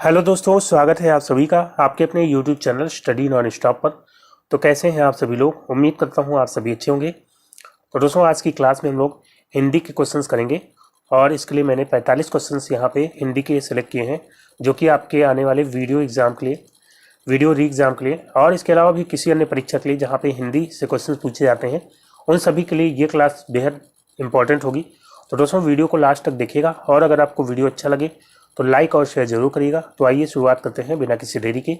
Hello दोस्तों, स्वागत है आप सभी का आपके अपने YouTube channel study non stop पर। तो कैसे हैं आप सभी लोग? उम्मीद करता हूं आप सभी अच्छे होंगे। तो दोस्तों, आज की क्लास में हम लोग हिंदी के क्वेश्चंस करेंगे और इसके लिए मैंने 45 क्वेश्चंस यहाँ पे हिंदी के सेलेक्ट किए हैं, जो कि आपके आने वाले वीडियो एग्ज़ाम के लिए, वीडियो री एग्ज़ाम के लिए और इसके अलावा भी किसी अन्य परीक्षा के लिए जहाँ पे हिंदी से क्वेश्चन पूछे जाते हैं, उन सभी के लिए ये क्लास बेहद इंपॉर्टेंट होगी। तो दोस्तों, वीडियो को लास्ट तक देखिएगा और अगर आपको वीडियो अच्छा लगे तो लाइक और शेयर जरूर करिएगा। तो आइए शुरुआत करते हैं बिना किसी देरी के।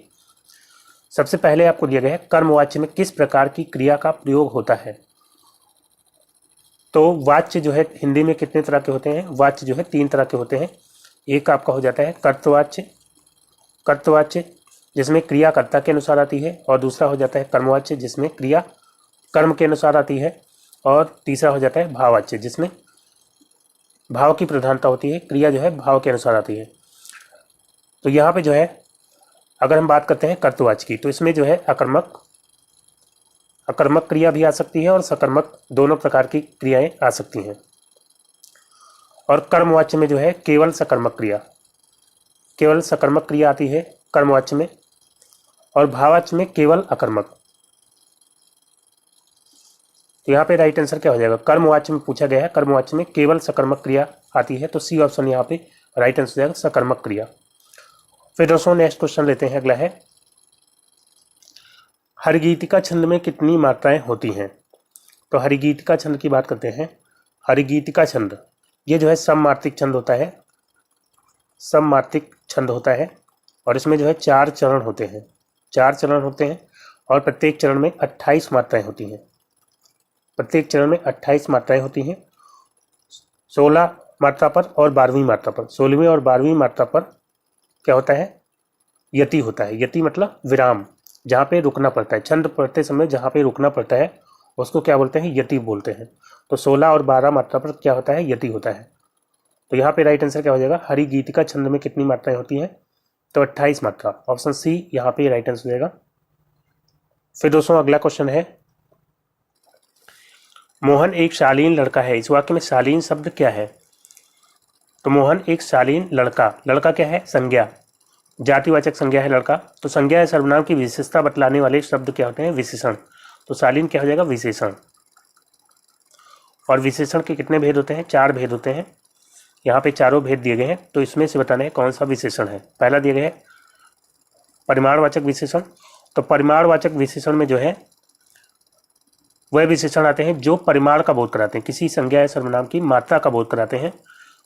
सबसे पहले आपको दिया गया है कर्मवाच्य में किस प्रकार की क्रिया का प्रयोग होता है। तो वाच्य जो है हिंदी में कितने तरह के होते हैं? वाच्य जो है 3 तरह के होते हैं। एक आपका हो जाता है कर्तवाच्य, कर्तवाच्य जिसमें क्रिया कर्ता के अनुसार आती है, और दूसरा हो जाता है कर्मवाच्य जिसमें क्रिया कर्म के अनुसार आती है, और तीसरा हो जाता है भाववाच्य जिसमें भाव की प्रधानता होती है, क्रिया जो है भाव के अनुसार आती है। तो यहाँ पे जो है अगर हम बात करते हैं कर्तवाच्य की, तो इसमें जो है अकर्मक अकर्मक क्रिया भी आ सकती है और सकर्मक, दोनों प्रकार की क्रियाएं आ सकती हैं। और कर्मवाच्य में जो है केवल सकर्मक क्रिया, केवल सकर्मक क्रिया आती है कर्मवाच्य में, और भाववाच्य में केवल अकर्मक। तो यहाँ पे राइट आंसर क्या हो जाएगा? कर्मवाच्य में पूछा गया है, कर्मवाच्य में केवल सकर्मक क्रिया आती है, तो सी ऑप्शन यहाँ पे राइट आंसर हो जाएगा, सकर्मक क्रिया। फिर दोस्तों नेक्स्ट क्वेश्चन लेते हैं, अगला है हरिगीतिका छंद में कितनी मात्राएं होती हैं। तो हरिगीतिका छंद की बात करते हैं। हरिगीतिका छंद ये जो है सममात्रिक छंद होता है, सममात्रिक छंद होता है, और इसमें जो है 4 चरण होते हैं, 4 चरण होते हैं, और प्रत्येक चरण में 28 मात्राएं होती हैं। प्रत्येक चरण में 28 मात्राएं होती हैं, 16 मात्रा पर और 12वीं मात्रा पर। 16वीं और 12वीं मात्रा पर क्या होता है? यति होता है। यति मतलब विराम, जहाँ पे रुकना पड़ता है, छंद पढ़ते समय जहाँ पे रुकना पड़ता है उसको क्या बोलते हैं? यति बोलते हैं। तो 16 और 12 मात्रा पर क्या होता है? यति होता है। तो यहाँ पे राइट आंसर क्या हो जाएगा? हरिगीतिका छंद में कितनी मात्राएं होती हैं? तो 28 मात्रा, ऑप्शन सी यहाँ पे राइट आंसर हो जाएगा। फिर दोस्तों अगला क्वेश्चन है, मोहन एक शालीन लड़का है। इस वाक्य में शालीन शब्द क्या है? तो मोहन एक शालीन लड़का, लड़का क्या है? संज्ञा, जातिवाचक संज्ञा है लड़का। तो संज्ञा या सर्वनाम की विशेषता बतलाने वाले शब्द क्या होते हैं? विशेषण। तो शालीन क्या हो जाएगा? विशेषण। और विशेषण के कितने भेद होते हैं? 4 भेद होते हैं। यहाँ पे चारों भेद दिए गए हैं, तो इसमें से बताना है कौन सा विशेषण है। पहला दिया गया है परिमाणवाचक विशेषण। तो परिमाणवाचक विशेषण में जो है वह विशेषण आते हैं जो परिमाण का बोध कराते हैं, किसी संज्ञा या सर्वनाम की मात्रा का बोध कराते हैं।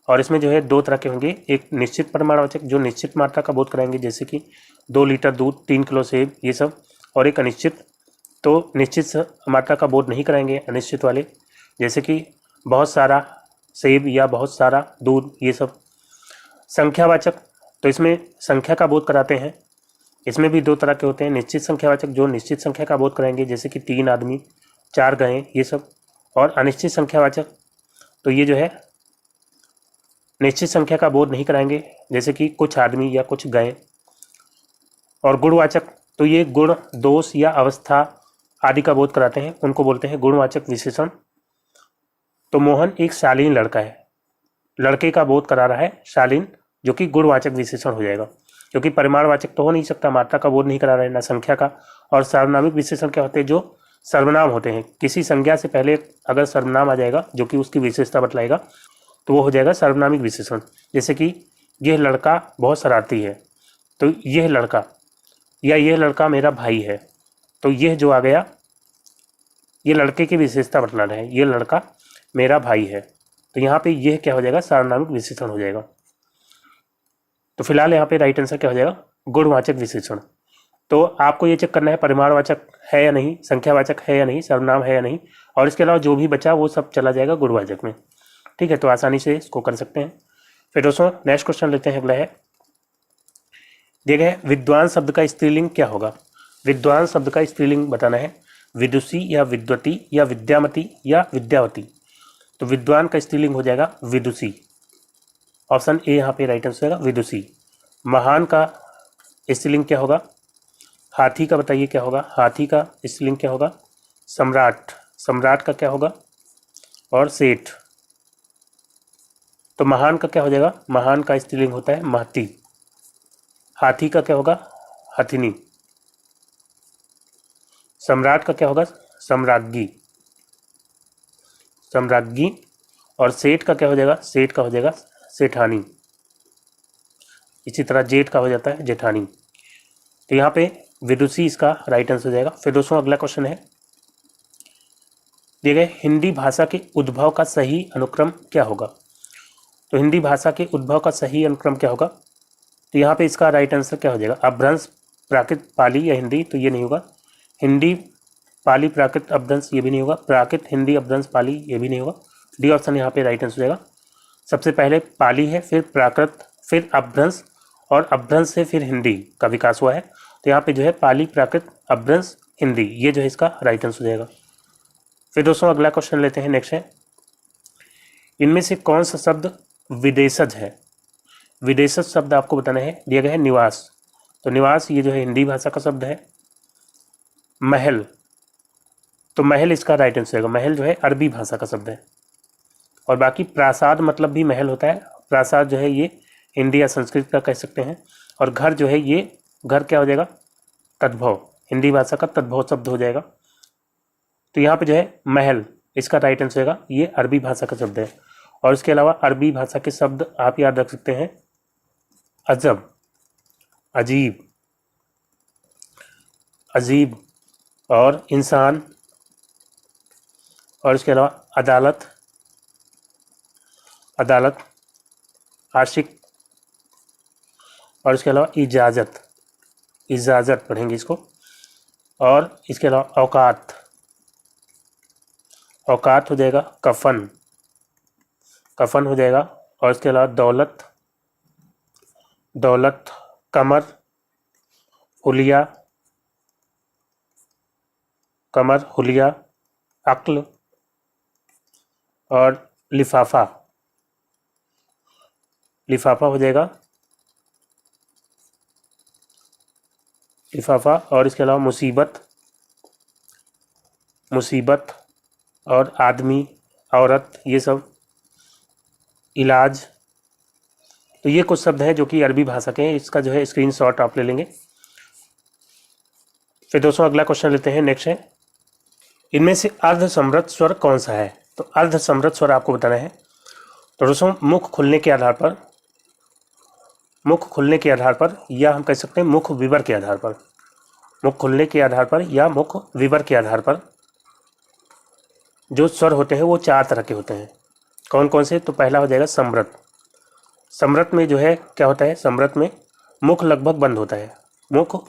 और इसमें जो है 2 तरह के होंगे, एक निश्चित परिमाणवाचक जो निश्चित मात्रा का बोध कराएंगे, जैसे कि 2 लीटर दूध, 3 किलो सेब, ये सब। और एक अनिश्चित, तो निश्चित मात्रा का बोध नहीं कराएंगे, अनिश्चित वाले, जैसे कि बहुत सारा सेब या बहुत सारा दूध, ये सब। संख्यावाचक, तो इसमें संख्या का बोध कराते हैं। इसमें भी 2 तरह के होते हैं, निश्चित संख्यावाचक जो निश्चित संख्या का बोध कराएंगे, जैसे कि 3 आदमी, 4 गायें, ये सब। और अनिश्चित संख्यावाचक, तो ये जो है निश्चित संख्या का बोध नहीं कराएंगे, जैसे कि कुछ आदमी या कुछ गायें। और गुणवाचक, तो ये गुण, दोष या अवस्था आदि का बोध कराते हैं, उनको बोलते हैं गुणवाचक विशेषण। तो मोहन एक शालीन लड़का है, लड़के का बोध करा रहा है शालीन, जो कि गुणवाचक विशेषण हो जाएगा, क्योंकि परिमाणवाचक तो हो नहीं सकता, मात्रा का बोध नहीं करा रहा है, ना संख्या का। और सार्वनामिक विशेषण क्या होते हैं? जो सर्वनाम होते हैं, किसी संज्ञा से पहले अगर सर्वनाम आ जाएगा जो कि उसकी विशेषता बतलाएगा, तो वो हो जाएगा सर्वनामिक विशेषण। जैसे कि यह लड़का बहुत शरारती है, तो यह लड़का, या यह लड़का मेरा भाई है, तो यह जो आ गया ये लड़के की विशेषता बतला रहा है, ये लड़का मेरा भाई है। तो यहाँ पे यह क्या हो जाएगा? सार्वनामिक विशेषण हो जाएगा। तो फिलहाल यहाँ पे राइट आंसर क्या हो जाएगा? गुणवाचक विशेषण। तो आपको ये चेक करना है परिमाणवाचक है या नहीं, संख्यावाचक है या नहीं, सर्वनाम है या नहीं, और इसके अलावा जो भी बचा वो सब चला जाएगा गुणवाचक में। ठीक है, तो आसानी से इसको कर सकते हैं। फिर दोस्तों नेक्स्ट क्वेश्चन लेते हैं, अगला है, देखिए विद्वान शब्द का स्त्रीलिंग क्या होगा। विद्वान शब्द का स्त्रीलिंग बताना है, विदुषी या विद्वती या विद्यामती या विद्यावती। तो विद्वान का स्त्रीलिंग हो जाएगा विदुषी, ऑप्शन ए यहाँ पे राइट आंसर होगा, विदुषी। महान का स्त्रीलिंग क्या होगा? हाथी का बताइए क्या होगा? हाथी का स्त्रीलिंग क्या होगा? सम्राट, सम्राट का क्या होगा? और सेठ। तो महान का क्या हो जाएगा? महान का स्त्रीलिंग होता है महती। हाथी का क्या होगा? हथिनी। सम्राट का क्या होगा? सम्राज्ञी। सम्राज्ञी। और सेठ का क्या हो जाएगा? सेठ का हो जाएगा सेठानी। इसी तरह जेठ का हो जाता है जेठानी। तो यहाँ पे विदुषी इसका राइट आंसर हो जाएगा। फिर दोस्तों अगला क्वेश्चन है, दिए गए हिंदी भाषा के उद्भव का सही अनुक्रम क्या होगा? तो हिंदी भाषा के उद्भव का सही अनुक्रम क्या होगा? तो यहाँ पे इसका राइट आंसर क्या हो जाएगा? अपभ्रंश, प्राकृत, पाली या हिंदी? तो ये नहीं होगा। हिंदी पाली प्राकृत अपभ्रंश ये भी नहीं होगा। प्राकृत हिंदी अपभ्रंश पाली ये भी नहीं होगा। डी ऑप्शन यहाँ पे राइट आंसर हो जाएगा। सबसे पहले पाली है, फिर प्राकृत, फिर अपभ्रंश, और अपभ्रंश से फिर हिंदी का विकास हुआ है। तो यहाँ पे जो है पाली प्राकृत अपभ्रंश हिंदी, ये जो है इसका राइट आंसर हो जाएगा। फिर दोस्तों अगला क्वेश्चन लेते हैं, नेक्स्ट है, इनमें से कौन सा शब्द विदेशज है? विदेशज शब्द आपको बताना है। दिया गया है निवास। तो निवास ये जो है हिंदी भाषा का शब्द है। महल, तो महल इसका राइट आंसर होगा। महल जो है अरबी भाषा का शब्द है। और बाकी प्रासाद मतलब भी महल होता है। प्रासाद जो है ये हिंदी या संस्कृत का कह सकते हैं। और घर जो है ये घर क्या हो जाएगा? तद्भव, हिंदी भाषा का तद्भव शब्द हो जाएगा। तो यहाँ पे जो है महल इसका राइट आंसर होगा, ये अरबी भाषा का शब्द है। और इसके अलावा अरबी भाषा के शब्द आप याद रख सकते हैं, अजब, अजीब, अजीब और इंसान, और इसके अलावा अदालत, अदालत, आशिक, और इसके अलावा इजाज़त, इजाज़त पढ़ेंगे इसको। और इसके अलावा औकात, औकात हो जाएगा कफन, कफन हो जाएगा। और इसके अलावा दौलत, दौलत, कमर, हुलिया, कमर, हुलिया, अक्ल, और लिफाफा, लिफाफा हो जाएगा लिफाफा। और इसके अलावा मुसीबत, मुसीबत, और आदमी, औरत, ये सब, इलाज। तो ये कुछ शब्द हैं जो कि अरबी भाषा के हैं। इसका जो है स्क्रीनशॉट आप ले लेंगे। फिर दोस्तों अगला क्वेश्चन लेते हैं, नेक्स्ट है, इनमें से अर्धसमृत स्वर कौन सा है? तो अर्धसमृत स्वर आपको बताना है। तो दोस्तों मुख खुलने के आधार पर, मुख खुलने के आधार पर, या हम कह सकते हैं मुख विवर के आधार पर, मुख खुलने के आधार पर या मुख विवर के आधार पर जो स्वर होते हैं वो चार तरह के होते हैं। कौन कौन से? तो पहला हो जाएगा समृत। समृत में जो है क्या होता है? समृत में मुख लगभग बंद होता है, मुख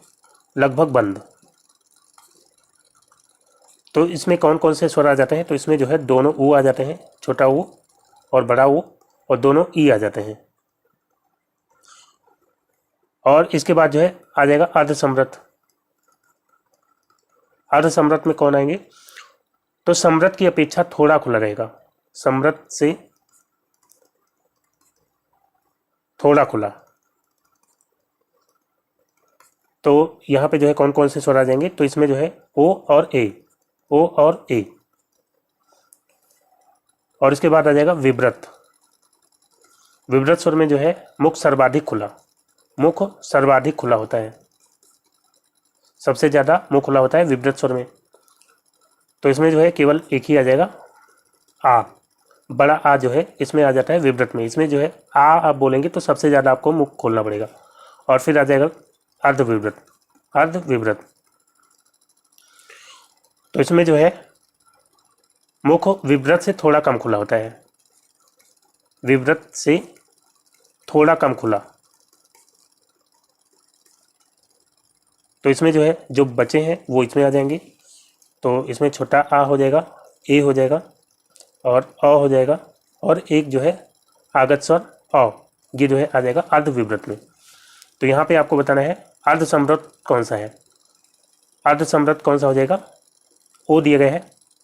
लगभग बंद। तो इसमें कौन कौन से स्वर आ जाते हैं? तो इसमें जो है दोनों ऊ आ जाते हैं, छोटा ऊ और बड़ा ऊ, और दोनों ई आ जाते हैं। और इसके बाद जो है आ जाएगा अर्धसमृत। अर्धसमृत में कौन आएंगे? तो समृत की अपेक्षा थोड़ा खुला रहेगा, समृत से थोड़ा खुला। तो यहाँ पे जो है कौन कौन से स्वर आ जाएंगे? तो इसमें जो है ओ और ए, ओ और ए। और इसके बाद आ जाएगा विव्रत। विव्रत स्वर में जो है मुख सर्वाधिक खुला, मुख सर्वाधिक खुला होता है, सबसे ज़्यादा मुख खुला होता है विव्रत स्वर में। तो इसमें जो है केवल एक ही आ जाएगा आ, बड़ा आ जो है इसमें आ जाता है विव्रत में। इसमें जो है आ आप बोलेंगे तो सबसे ज़्यादा आपको मुख खोलना पड़ेगा। और फिर आ जाएगा अर्धविव्रत, अर्धविव्रत। तो इसमें जो है मुख विव्रत से थोड़ा कम खुला होता है, विव्रत से थोड़ा कम खुला। तो इसमें जो है जो बचे हैं वो इसमें आ जाएंगे। तो इसमें छोटा आ हो जाएगा, ए हो जाएगा, और अ हो जाएगा, और एक जो है आगत स्वर अ, ये जो है आ जाएगा अर्धविव्रत में। तो यहाँ पे आपको बताना है अर्धसमृत कौन सा है। अर्धसमृत कौन सा हो जाएगा? ओ दिए गए हैं,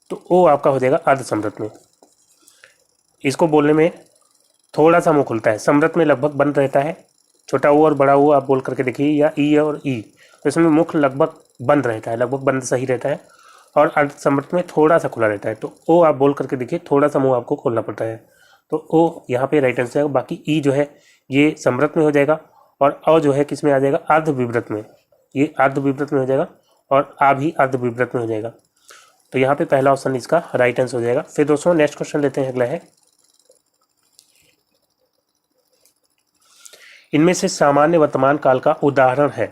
तो ओ आपका हो जाएगा अर्धसमृत में। इसको बोलने में थोड़ा सा मुंह खुलता है, समृत में लगभग बंद रहता है। छोटा ओ और बड़ा ओ आप बोल करके देखिए, या ई और ई, तो इसमें मुख लगभग बंद रहता है, लगभग बंद सही रहता है। और अर्धसमृत में थोड़ा सा खुला रहता है। तो ओ आप बोल करके देखिए, थोड़ा सा मुंह आपको खोलना पड़ता है। तो ओ यहाँ पे राइट आंसर है। बाकी ई जो है ये समृत में हो जाएगा, और अ जो है किस में आ जाएगा, अर्ध विवृत में, ये अर्ध विवृत में हो जाएगा और आ भी अर्ध विवृत में हो जाएगा। तो यहाँ पे पहला ऑप्शन इसका राइट आंसर हो जाएगा। फिर दोस्तों नेक्स्ट क्वेश्चन लेते हैं, अगला है इनमें से सामान्य वर्तमान काल का उदाहरण है।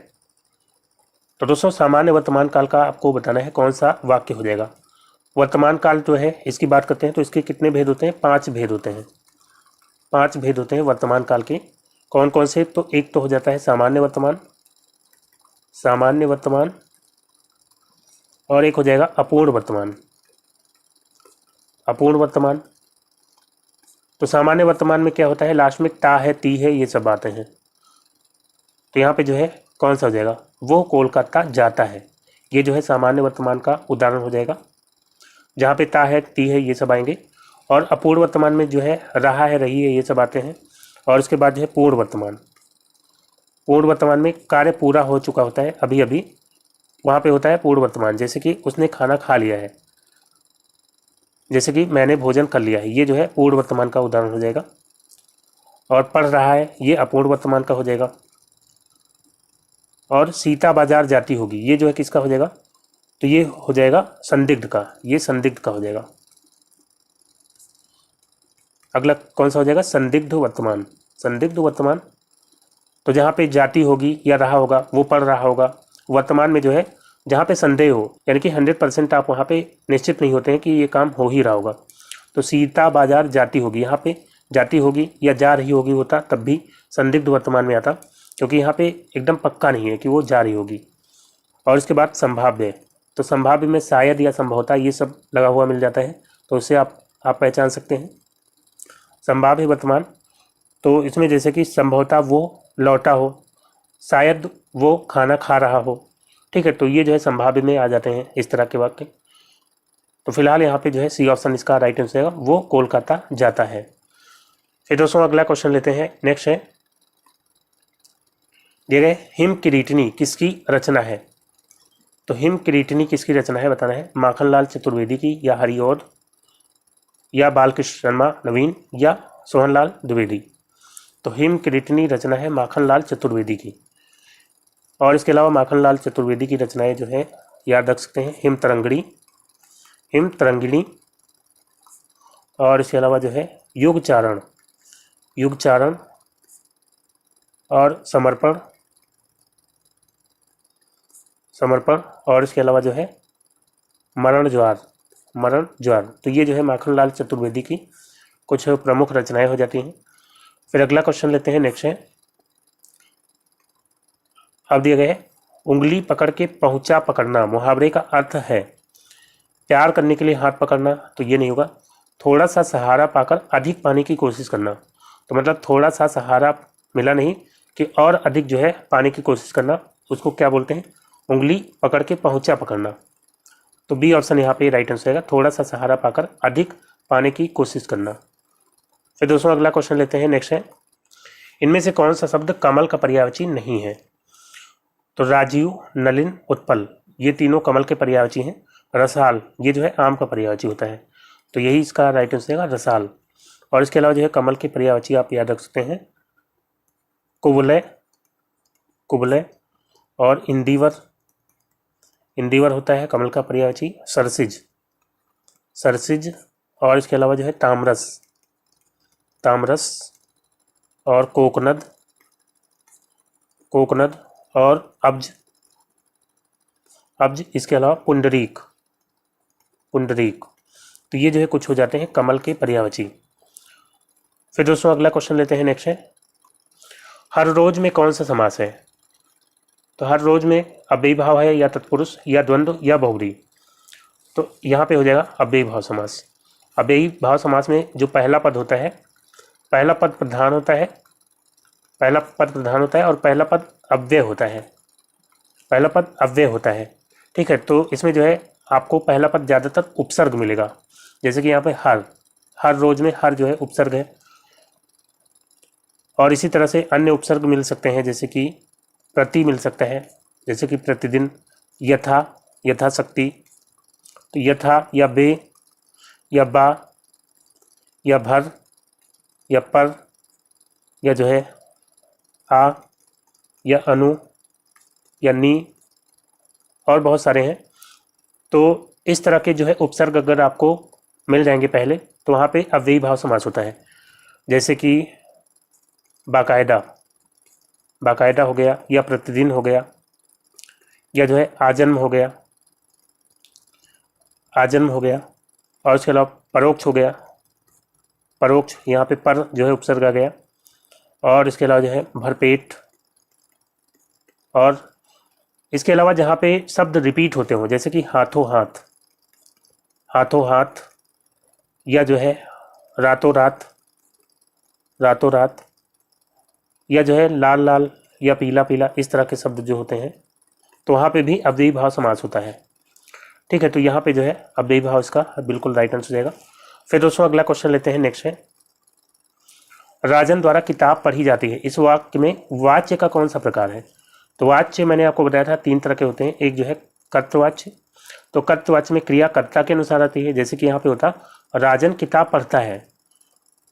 तो दोस्तों सामान्य वर्तमान काल का आपको बताना है कौन सा वाक्य हो जाएगा। वर्तमान काल जो है इसकी बात करते हैं तो इसके कितने भेद होते हैं, 5 भेद होते हैं। 5 भेद होते हैं वर्तमान काल के। कौन कौन से, तो एक तो हो जाता है सामान्य वर्तमान, सामान्य वर्तमान, और एक हो जाएगा अपूर्ण वर्तमान, अपूर्ण वर्तमान। तो सामान्य वर्तमान में क्या होता है, लास्ट में ता है, ती है, ये सब बातें हैं। तो यहाँ पे जो है कौन सा हो जाएगा, वो कोलकाता जाता है, ये जो है सामान्य वर्तमान का उदाहरण हो जाएगा, जहाँ पे ता है, ती है, ये सब आएंगे। और अपूर्ण वर्तमान में जो है रहा है, रही है, ये सब आते हैं। और उसके बाद जो है पूर्ण वर्तमान, पूर्ण वर्तमान में कार्य पूरा हो चुका होता है अभी अभी, वहाँ पे होता है पूर्ण वर्तमान। जैसे कि उसने खाना खा लिया है, जैसे कि मैंने भोजन कर लिया है, ये जो है पूर्ण वर्तमान का उदाहरण हो जाएगा। और पढ़ रहा है, ये अपूर्ण वर्तमान का हो जाएगा। और सीता बाजार जाती होगी, ये जो है किसका हो जाएगा, तो ये हो जाएगा संदिग्ध का, ये संदिग्ध का हो जाएगा। अगला कौन सा हो जाएगा, संदिग्ध वर्तमान, संदिग्ध वर्तमान। तो जहाँ पे जाती होगी या रहा होगा, वो पढ़ रहा होगा। वर्तमान में जो है जहाँ पे संदेह हो, यानी कि 100% आप वहाँ पे निश्चित नहीं होते हैं कि ये काम हो ही रहा होगा। तो सीता बाजार जाती होगी, यहाँ पे जाती होगी या जा रही होगी होता तब भी संदिग्ध वर्तमान में आता, क्योंकि यहाँ पे एकदम पक्का नहीं है कि वो जा रही होगी। और इसके बाद संभाव्य, तो संभाव्य में शायद या संभवतः ये सब लगा हुआ मिल जाता है, तो उससे आप पहचान सकते हैं संभाव्य वर्तमान। तो इसमें जैसे कि संभवतः वो लौटा हो, शायद वो खाना खा रहा हो, ठीक है, तो ये जो है संभाव्य में आ जाते हैं इस तरह के वाक्य। तो फिलहाल यहाँ पे जो है सी ऑप्शन इसका राइट आंसर है, वो कोलकाता जाता है। फिर दोस्तों अगला क्वेश्चन लेते हैं, नेक्स्ट है दिए गए हिम किरीटनी किसकी रचना है। तो हिम किरीटनी किसकी रचना है बताना है, माखनलाल चतुर्वेदी की, या हरिऔध, या बालकृष्ण शर्मा नवीन, या सोहनलाल द्विवेदी। तो हिम किरीटनी रचना है माखनलाल चतुर्वेदी की। और इसके अलावा माखनलाल चतुर्वेदी की रचनाएं जो है याद रख सकते हैं, हिम तरंगिणी, हिम तरंगिणी, और इसके अलावा जो है युगचारण, युगचारण, और समर्पण, समर्पण, और इसके अलावा जो है मरण ज्वार, मरण ज्वार। तो ये जो है माखनलाल चतुर्वेदी की कुछ प्रमुख रचनाएं हो जाती हैं। फिर अगला क्वेश्चन लेते हैं, नेक्स्ट है, अब दिए गए उंगली पकड़ के पहुंचा पकड़ना मुहावरे का अर्थ है प्यार करने के लिए हाथ पकड़ना, तो ये नहीं होगा। थोड़ा सा सहारा पाकर अधिक पाने की कोशिश करना, तो मतलब थोड़ा सा सहारा मिला नहीं कि और अधिक जो है पाने की कोशिश करना, उसको क्या बोलते हैं, उंगली पकड़ के पहुंचा पकड़ना। तो बी ऑप्शन यहाँ पे राइट आंसर है, थोड़ा सा सहारा पाकर अधिक पाने की कोशिश करना। फिर दोस्तों अगला क्वेश्चन लेते हैं, नेक्स्ट है, इनमें से कौन सा शब्द कमल का पर्यायवाची नहीं है। तो राजीव, नलिन, उत्पल, ये तीनों कमल के पर्यायवाची हैं। रसाल, ये जो है आम का पर्यायवाची होता है, तो यही इसका राइट आंसर है रसाल। और इसके अलावा जो है कमल के पर्यायवाची आप याद रख सकते हैं, कुवलय, कुवलय, और इंदिवर, इंदिवर होता है कमल का पर्यायवाची। सरसिज, सरसिज, और इसके अलावा जो है तामरस, तामरस, और कोकनद, कोकनद, और अब्ज, अब्ज, इसके अलावा पुंडरीक, पुंडरीक। तो ये जो है कुछ हो जाते हैं कमल के पर्यायवाची। फिर दोस्तों अगला क्वेश्चन लेते हैं, नेक्स्ट है, हर रोज में कौन सा समास है। तो हर रोज में अव्ययी भाव है, या तत्पुरुष, या द्वंद्व, या बहुब्री। तो यहाँ पे हो जाएगा अव्ययी भाव समास। अव्ययी भाव समास में जो पहला पद होता है, पहला पद प्रधान होता है, पहला पद प्रधान होता है, और पहला पद अव्यय होता है, पहला पद अव्यय होता है, ठीक है। तो इसमें जो है आपको पहला पद ज़्यादातर उपसर्ग मिलेगा, जैसे कि यहाँ पे हर, हर रोज में हर जो है उपसर्ग है। और इसी तरह से अन्य उपसर्ग मिल सकते हैं, जैसे कि प्रति मिल सकता है, जैसे कि प्रतिदिन, यथा, यथाशक्ति। तो यथा, या बे, या बा, या भर, या पर, या जो है आ, या अनु या नी और बहुत सारे हैं। तो इस तरह के जो है उपसर्ग अगर आपको मिल जाएंगे पहले तो वहाँ पे अव्ययी भाव समास होता है। जैसे कि बाकायदा, बाकायदा हो गया, या प्रतिदिन हो गया, या जो है आजन्म हो गया, आजन्म हो गया, और उसके अलावा परोक्ष हो गया, परोक्ष, यहाँ पे पर जो है उपसर्ग आ गया, और इसके अलावा जो है भरपेट, और इसके अलावा जहाँ पे शब्द रिपीट होते हो जैसे कि हाथों हाथ, हाथों हाथ, या जो है रातों रात, रातों रात, या जो है लाल लाल या पीला पीला, इस तरह के शब्द जो होते हैं तो वहाँ पे भी अव्ययी भाव समास होता है। ठीक है, तो यहाँ पे जो है अव्ययी भाव इसका बिल्कुल राइट आंसर हो जाएगा। फिर दोस्तों अगला क्वेश्चन लेते हैं, नेक्स्ट है राजन द्वारा किताब पढ़ी जाती है, इस वाक्य में वाच्य का कौन सा प्रकार है। तो वाच्य मैंने आपको बताया था 3 तरह के होते हैं। एक जो है कर्तवाच्य, तो कर्तवाच्य में क्रिया कर्ता के अनुसार आती है। जैसे कि यहाँ पे होता राजन किताब पढ़ता है,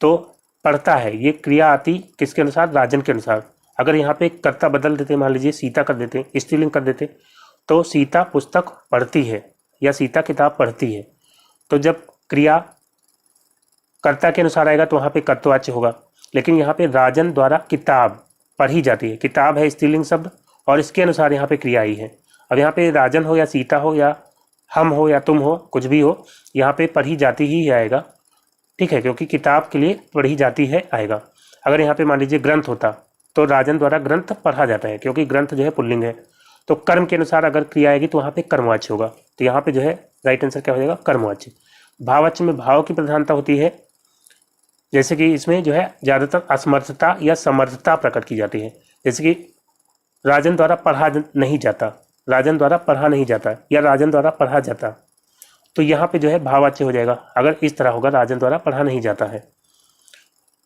तो पढ़ता है ये क्रिया आती किसके अनुसार, राजन के अनुसार। अगर यहाँ पे कर्ता बदल देते, मान लीजिए सीता कर देते, स्त्रीलिंग कर देते, तो सीता पुस्तक पढ़ती है या सीता किताब पढ़ती है, तो जब क्रिया कर्ता के अनुसार आएगा तो वहाँ पे कर्तवाच्य होगा। लेकिन यहाँ पे राजन द्वारा किताब पढ़ी जाती है, किताब है स्त्रीलिंग शब्द और इसके अनुसार यहाँ पे क्रिया आई है। अब यहाँ पे राजन हो या सीता हो या हम हो या तुम हो, कुछ भी हो, यहाँ पे पढ़ी जाती ही आएगा। ठीक है, क्योंकि किताब के लिए पढ़ी जाती है आएगा। अगर यहाँ पे मान लीजिए ग्रंथ होता तो राजन द्वारा ग्रंथ पढ़ा जाता है, क्योंकि ग्रंथ जो है पुल्लिंग है। तो कर्म के अनुसार अगर क्रिया आएगी तो वहाँ पे कर्मवाच्य होगा। तो यहाँ पे जो है राइट आंसर क्या हो जाएगा, कर्मवाच्य। भाववाच्य में भाव की प्रधानता होती है, जैसे कि इसमें जो है ज़्यादातर असमर्थता या समर्थता प्रकट की जाती है। जैसे कि राजन द्वारा पढ़ा नहीं जाता, राजन द्वारा पढ़ा नहीं जाता, या राजन द्वारा पढ़ा जाता, तो यहाँ पे जो है भाववाच्य हो जाएगा। अगर इस तरह होगा राजन द्वारा पढ़ा नहीं जाता है,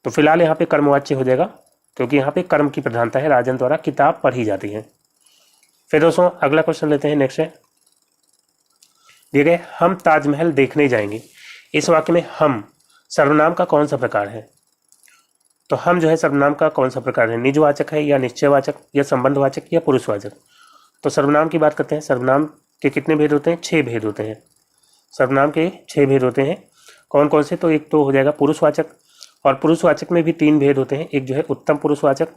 तो फिलहाल यहाँ पे कर्मवाच्य हो जाएगा, क्योंकि यहाँ पे कर्म की प्रधानता है, राजन द्वारा किताब पढ़ी जाती है। फिर दोस्तों अगला क्वेश्चन लेते हैं, नेक्स्ट है दिए गए हम ताजमहल देखने जाएंगे, इस वाक्य में हम सर्वनाम का कौन सा प्रकार है। तो हम जो है सर्वनाम का कौन सा प्रकार है, निजवाचक है या निश्चयवाचक या संबंधवाचक या पुरुषवाचक। तो सर्वनाम की बात करते हैं। सर्वनाम के कितने भेद होते हैं, 6 भेद होते हैं। सर्वनाम के 6 भेद होते हैं। कौन कौन से, तो एक तो हो जाएगा पुरुषवाचक, और पुरुषवाचक में भी 3 भेद होते हैं। एक जो है उत्तम पुरुषवाचक,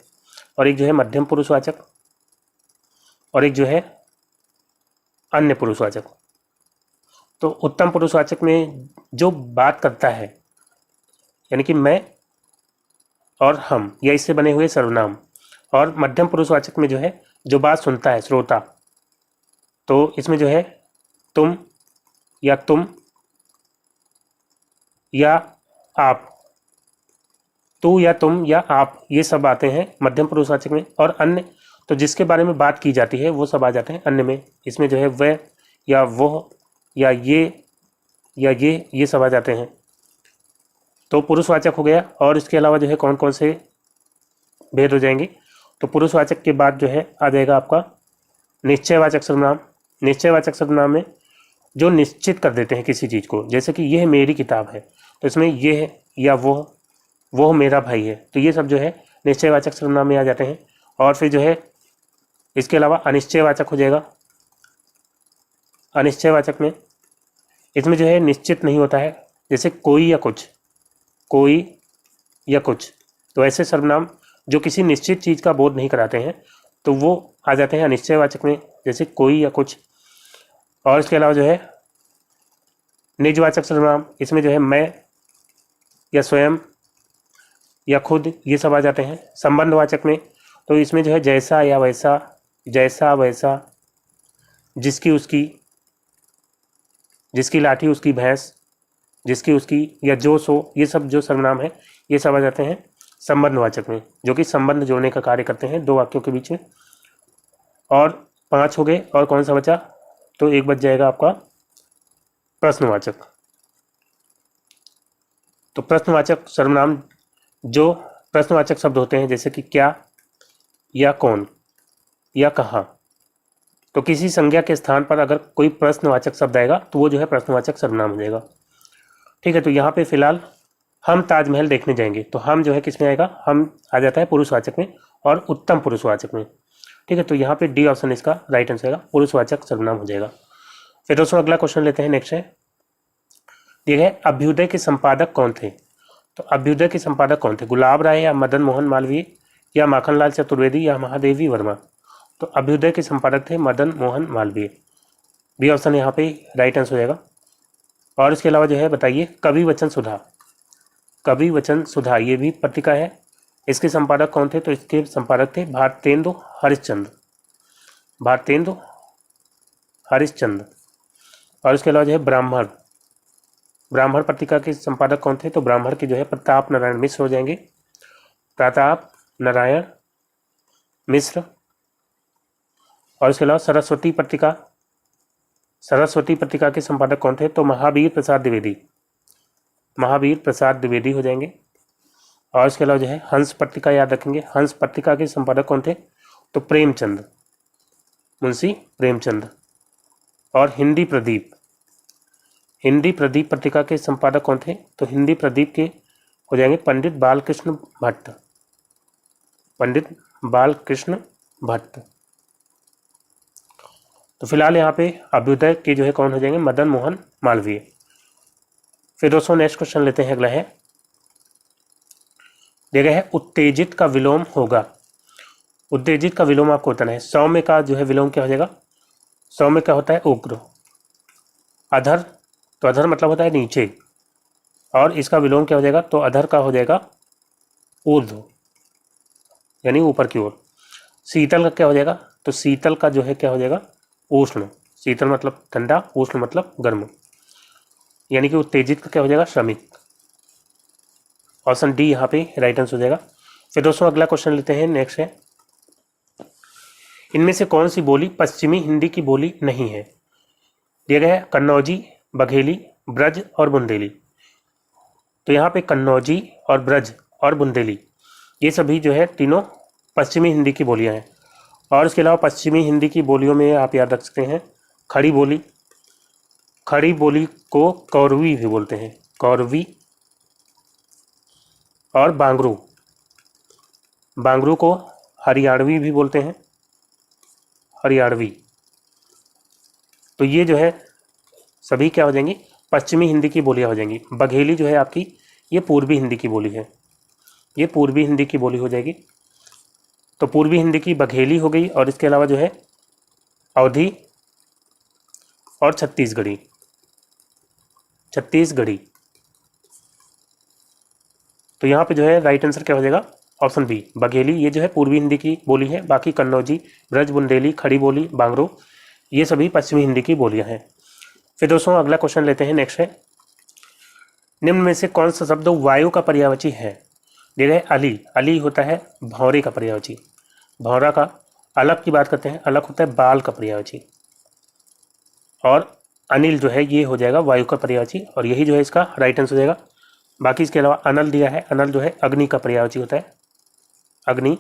और एक जो है मध्यम पुरुषवाचक, और एक जो है अन्य पुरुषवाचक। तो उत्तम पुरुषवाचक में जो बात करता है, यानी कि मैं और हम, या इससे बने हुए सर्वनाम। और मध्यम पुरुषवाचक में जो है जो बात सुनता है, श्रोता। तो इसमें जो है तुम या तुम या आप, तू या तुम या आप, ये सब आते हैं मध्यम पुरुषवाचक में। और अन्य, तो जिसके बारे में बात की जाती है वो सब आ जाते हैं अन्य में। इसमें जो है वह या वो या ये या ये सब आ जाते हैं। तो पुरुषवाचक हो गया। और इसके अलावा जो है कौन कौन से भेद हो जाएंगे, तो पुरुषवाचक के बाद जो है आ जाएगा आपका निश्चयवाचक सर्वनाम। निश्चयवाचक सर्वनाम में जो निश्चित कर देते हैं किसी चीज़ को, जैसे कि यह मेरी किताब है, तो इसमें ये है या वो मेरा भाई है, तो ये सब जो है निश्चयवाचक सर्वनाम में आ जाते हैं। और फिर जो है इसके अलावा अनिश्चयवाचक हो जाएगा। अनिश्चयवाचक में इसमें जो है निश्चित नहीं होता है, जैसे कोई या कुछ, कोई या कुछ, तो ऐसे सर्वनाम जो किसी निश्चित चीज़ का बोध नहीं कराते हैं तो वो आ जाते हैं अनिश्चयवाचक में, जैसे कोई या कुछ। और इसके अलावा जो है निजवाचक सर्वनाम, इसमें जो है मैं या स्वयं या खुद, ये सब आ जाते हैं। संबंधवाचक में तो इसमें जो है जैसा या वैसा, जैसा वैसा, जिसकी उसकी, जिसकी लाठी उसकी भैंस, जिसकी उसकी, या जो सो, ये सब जो सर्वनाम है ये सब आ जाते हैं संबंधवाचक में, जो कि संबंध जोड़ने का कार्य करते हैं 2 वाक्यों के बीच में। और 5 हो गए, और कौन सा बचा, तो एक बच जाएगा आपका प्रश्नवाचक। तो प्रश्नवाचक सर्वनाम, जो प्रश्नवाचक शब्द होते हैं, जैसे कि क्या या कौन या कहाँ, तो किसी संज्ञा के स्थान पर अगर कोई प्रश्नवाचक शब्द आएगा तो वो जो है प्रश्नवाचक सर्वनाम हो जाएगा। ठीक है, तो यहाँ पे फिलहाल हम ताजमहल देखने जाएंगे, तो हम जो है किस में आएगा, हम आ जाता है पुरुषवाचक में और उत्तम पुरुषवाचक में। ठीक है, तो यहाँ पे डी ऑप्शन इसका राइट आंसर है, पुरुषवाचक सर्वनाम हो जाएगा। फिर दोस्तों अगला क्वेश्चन लेते हैं, नेक्स्ट है, ये है अभ्युदय के संपादक कौन थे। तो अभ्युदय के संपादक कौन थे, गुलाब राय या मदन मोहन मालवीय या माखनलाल चतुर्वेदी या महादेवी वर्मा। तो अभ्युदय के संपादक थे मदन मोहन मालवीय, बी ऑप्शन यहाँ पे राइट आंसर हो जाएगा। और इसके अलावा जो है बताइए कवि वचन सुधा, कवि वचन सुधा ये भी पत्रिका है, इसके संपादक कौन थे। तो इसके संपादक थे भारतेंदु हरिश्चंद्र, भारतेंदु हरिश्चंद्र। और इसके अलावा जो है ब्राह्मण, ब्राह्मण पत्रिका के संपादक कौन थे। तो ब्राह्मण के जो है प्रताप नारायण मिश्र हो जाएंगे, प्रताप नारायण मिश्र। और इसके अलावा सरस्वती पत्रिका, सरस्वती पत्रिका के संपादक कौन थे। तो महावीर प्रसाद द्विवेदी, महावीर प्रसाद द्विवेदी हो जाएंगे। और इसके अलावा जो है हंस पत्रिका याद रखेंगे, हंस पत्रिका के संपादक कौन थे। तो प्रेमचंद, मुंशी प्रेमचंद। और हिंदी प्रदीप, हिंदी प्रदीप पत्रिका के संपादक कौन थे। तो हिंदी प्रदीप के हो जाएंगे पंडित बालकृष्ण भट्ट, पंडित बालकृष्ण भट्ट। तो फिलहाल यहाँ पे अभ्युदय के जो है कौन हो जाएंगे, मदन मोहन मालवीय। फिर दोस्तों नेक्स्ट क्वेश्चन लेते हैं, अगला है, देखा है उत्तेजित का विलोम होगा। उत्तेजित का विलोम आपको होता है, सौम्य का जो है विलोम क्या हो जाएगा, सौम्य का होता है उग्र। अधर, तो अधर मतलब होता है नीचे, और इसका विलोम क्या हो जाएगा। तो अधर का हो जाएगा ऊर्ध्व, यानी ऊपर की ओर। शीतल का क्या हो जाएगा। तो शीतल का जो है क्या हो जाएगा, उष्ण। शीतल मतलब ठंडा, उष्ण मतलब गर्म, यानी कि उत्तेजित का क्या हो जाएगा, श्रमिक। ऑप्शन डी यहाँ पे राइट आंसर हो जाएगा। फिर दोस्तों अगला क्वेश्चन लेते हैं, नेक्स्ट है, इनमें से कौन सी बोली पश्चिमी हिंदी की बोली नहीं है। दिया गया है कन्नौजी, बघेली, ब्रज और बुंदेली। तो यहाँ पे कन्नौजी और ब्रज और बुंदेली ये सभी जो है तीनों पश्चिमी हिंदी की बोलियाँ हैं। और इसके अलावा पश्चिमी हिंदी की बोलियों में आप याद रख सकते हैं खड़ी बोली, खड़ी बोली को कौरवी भी बोलते हैं, कौरवी। और बांगरू, बांगरू को हरियाणवी भी बोलते हैं, हरियाणवी। तो ये जो है सभी क्या हो जाएंगी, पश्चिमी हिंदी की बोलियाँ हो जाएंगी। बघेली जो है आपकी ये पूर्वी हिंदी की बोली है, ये पूर्वी हिंदी की बोली हो जाएगी। तो पूर्वी हिंदी की बघेली हो गई। और इसके अलावा जो है अवधी और छत्तीसगढ़ी, छत्तीसगढ़ी। तो यहाँ पे जो है राइट आंसर क्या हो जाएगा, ऑप्शन बी बघेली। ये जो है पूर्वी हिंदी की बोली है, बाकी कन्नौजी, ब्रज, बुंदेली, खड़ी बोली, बांगरू ये सभी पश्चिमी हिंदी की बोलियाँ हैं। फिर दोस्तों अगला क्वेश्चन लेते हैं, नेक्स्ट है, निम्न में से कौन सा शब्द वायु का पर्यायवाची है। दे रहे अली, अली होता है भौरे का पर्यायवाची, भौरा का। अलग की बात करते हैं, अलग होता है बाल का पर्यायवाची। और अनिल जो है ये हो जाएगा वायु का पर्यायवाची, और यही जो है इसका राइट आंसर हो जाएगा। बाकी इसके अलावा अनल दिया है, अनल जो है अग्नि का पर्यायवाची होता है, अग्नि।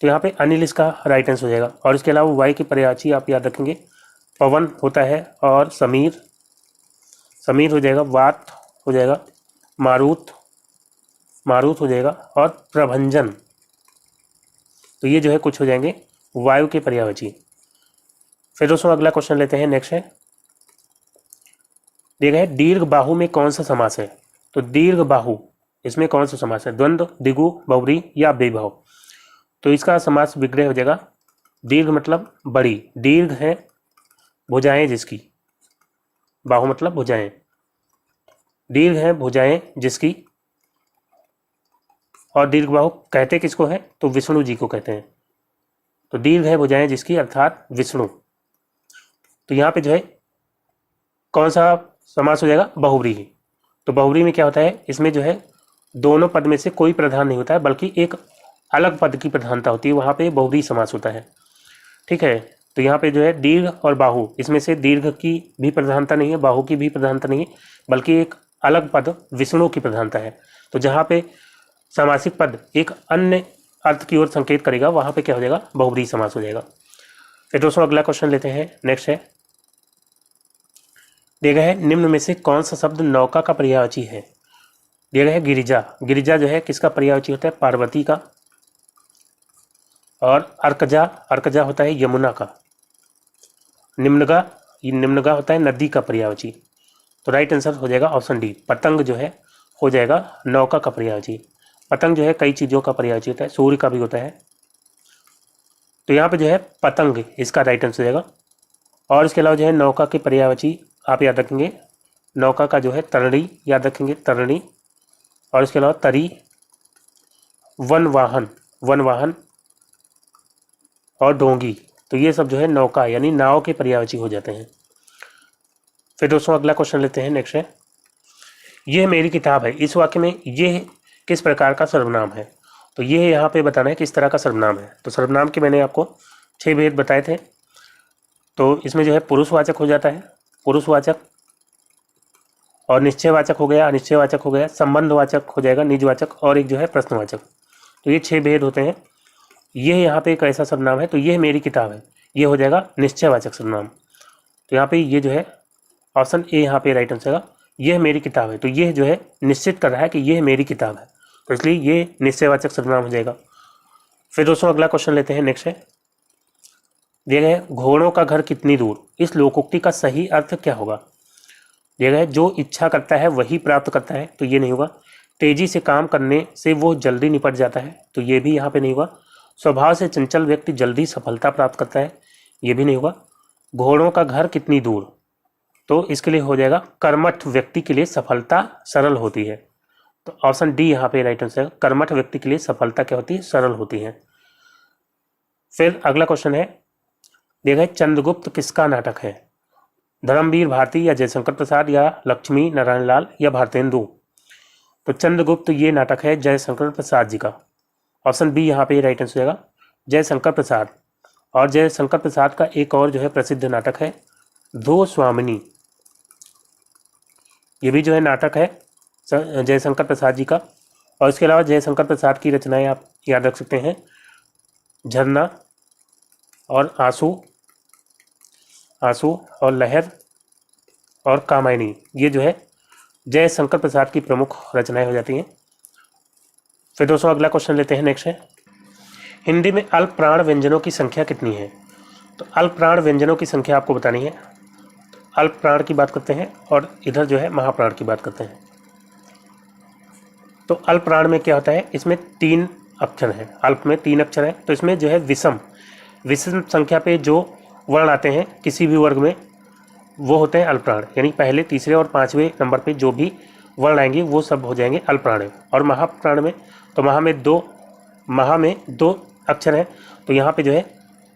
तो यहाँ पे अनिल इसका राइट आंसर हो जाएगा। और इसके अलावा वायु की पर्यायवाची आप याद रखेंगे पवन होता है, और समीर, समीर हो जाएगा, वात हो जाएगा, मारुत, मारुत हो जाएगा, और प्रभंजन। तो ये जो है कुछ हो जाएंगे वायु के पर्यायवाची। फिर दोस्तों अगला क्वेश्चन लेते हैं, नेक्स्ट है, देखा है दीर्घ बाहु में कौन सा समास है। तो दीर्घ बाहु इसमें कौन सा समास है, द्वंद्व, दिगु, बहुव्रीहि या बेभाव। तो इसका समास विग्रह हो जाएगा। दीर्घ मतलब बड़ी, दीर्घ है भुजाएं जिसकी, बाहु मतलब भुजाएं, दीर्घ है भुजाएं जिसकी। और दीर्घ बाहु कहते किसको है, तो विष्णु जी को कहते हैं। तो दीर्घ है भुजाएं जिसकी अर्थात विष्णु। तो यहाँ पे जो है कौन सा समास हो जाएगा, बहुव्रीहि। तो बहुव्रीहि में क्या होता है, इसमें जो है दोनों पद में से कोई प्रधान नहीं होता है, बल्कि एक अलग पद की प्रधानता होती है, वहाँ पे बहुव्रीहि समास होता है। ठीक है, तो यहाँ पे जो है दीर्घ और बाहु, इसमें से दीर्घ की भी प्रधानता नहीं है, बाहु की भी प्रधानता नहीं है, बल्कि एक अलग पद विष्णु की प्रधानता है। तो जहाँ पे समासिक पद एक अन्य अर्थ की ओर संकेत करेगा, वहाँ पे क्या हो जाएगा, बहुव्रीहि समास हो जाएगा। फिर दोस्तों अगला क्वेश्चन लेते हैं, नेक्स्ट है, दिया गया है निम्न में से कौन सा शब्द नौका का पर्यायवाची है। दिया गया है गिरिजा, गिरिजा जो है किसका पर्यायवाची होता है, पार्वती का। और अर्कजा, अर्कजा होता है यमुना का। निम्नगा, ये निम्नगा होता है नदी का पर्यायवाची। तो राइट आंसर हो जाएगा ऑप्शन डी, पतंग जो है हो जाएगा नौका का पर्यायवाची। पतंग जो है कई चीज़ों का पर्यायवाची होता है, सूर्य का भी होता है। तो यहाँ पे जो है पतंग इसका राइट आंसर हो जाएगा। और इसके अलावा जो है नौका के पर्यायवाची आप याद रखेंगे, नौका का जो है तरणी याद रखेंगे, तरणी। और इसके अलावा तरी, वन वाहन, वन वाहन और डोंगी। तो ये सब जो है नौका यानी नाव के पर्यायवाची हो जाते हैं। फिर दोस्तों अगला क्वेश्चन लेते हैं, नेक्स्ट है, यह मेरी किताब है, इस वाक्य में यह किस प्रकार का सर्वनाम है। तो ये यहाँ पे बताना है किस तरह का सर्वनाम है। तो सर्वनाम के मैंने आपको 6 भेद बताए थे। तो इसमें जो है पुरुषवाचक हो जाता है, पुरुषवाचक, और निश्चयवाचक हो गया, अनिश्चयवाचक हो गया, संबंधवाचक हो जाएगा, निजवाचक, और एक जो है प्रश्नवाचक। तो ये 6 भेद होते हैं। ये यहाँ पे एक ऐसा सर्वनाम है, तो यह मेरी किताब है, ये हो जाएगा निश्चयवाचक सर्वनाम। तो यहाँ पे ये जो है ऑप्शन ए यहाँ पे राइट आंसर होगा, यह मेरी किताब है। तो यह जो है निश्चित कर रहा है कि यह मेरी किताब है, तो इसलिए ये निश्चयवाचक सर्वनाम हो जाएगा। फिर दोस्तों अगला क्वेश्चन लेते हैं, नेक्स्ट है, दिया गया है घोड़ों का घर कितनी दूर, इस लोकोक्ति का सही अर्थ क्या होगा। दिया गया है जो इच्छा करता है वही प्राप्त करता है, तो ये नहीं होगा। तेजी से काम करने से वो जल्दी निपट जाता है, तो ये भी यहाँ पे नहीं होगा। स्वभाव से चंचल व्यक्ति जल्दी सफलता प्राप्त करता है, ये भी नहीं होगा। घोड़ों का घर कितनी दूर, तो इसके लिए हो जाएगा कर्मठ व्यक्ति के लिए सफलता सरल होती है। तो ऑप्शन डी यहाँ पे राइट आंसर है, कर्मठ व्यक्ति के लिए सफलता क्या होती है, सरल होती है। फिर अगला क्वेश्चन है, देखा चंद्रगुप्त किसका नाटक है, धर्मवीर भारती या जयशंकर प्रसाद या लक्ष्मी नारायण लाल या भारतेंदु। तो चंद्रगुप्त ये नाटक है जयशंकर प्रसाद जी का। ऑप्शन बी यहाँ पे राइट आंसर हो जाएगा, जयशंकर प्रसाद। और जयशंकर प्रसाद का एक और जो है प्रसिद्ध नाटक है दो स्वामिनी, ये भी जो है नाटक है जयशंकर प्रसाद जी का। और इसके अलावा जयशंकर प्रसाद की रचनाएं आप याद रख सकते हैं, झरना और आंसू, आंसू और लहर और कामायनी, ये जो है जयशंकर प्रसाद की प्रमुख रचनाएं हो जाती हैं। फिर दोस्तों अगला क्वेश्चन लेते हैं, नेक्स्ट है, हिंदी में अल्प प्राण व्यंजनों की संख्या कितनी है। तो अल्प प्राण व्यंजनों की संख्या आपको बतानी है। तो अल्प प्राण की बात करते हैं और इधर जो है महाप्राण की बात करते हैं। तो अल्प प्राण में क्या होता है, इसमें 3 अक्षर हैं, अल्प में 3 अक्षर हैं। तो इसमें जो है विषम, विषम संख्या पे जो वर्ण आते हैं किसी भी वर्ग में वो होते हैं अल्पप्राण, यानी पहले, तीसरे और 5वें नंबर पे जो भी वर्ण आएंगे वो सब हो जाएंगे अल्पप्राण। और महाप्राण में, तो महा में दो अक्षर हैं, तो यहाँ पे जो है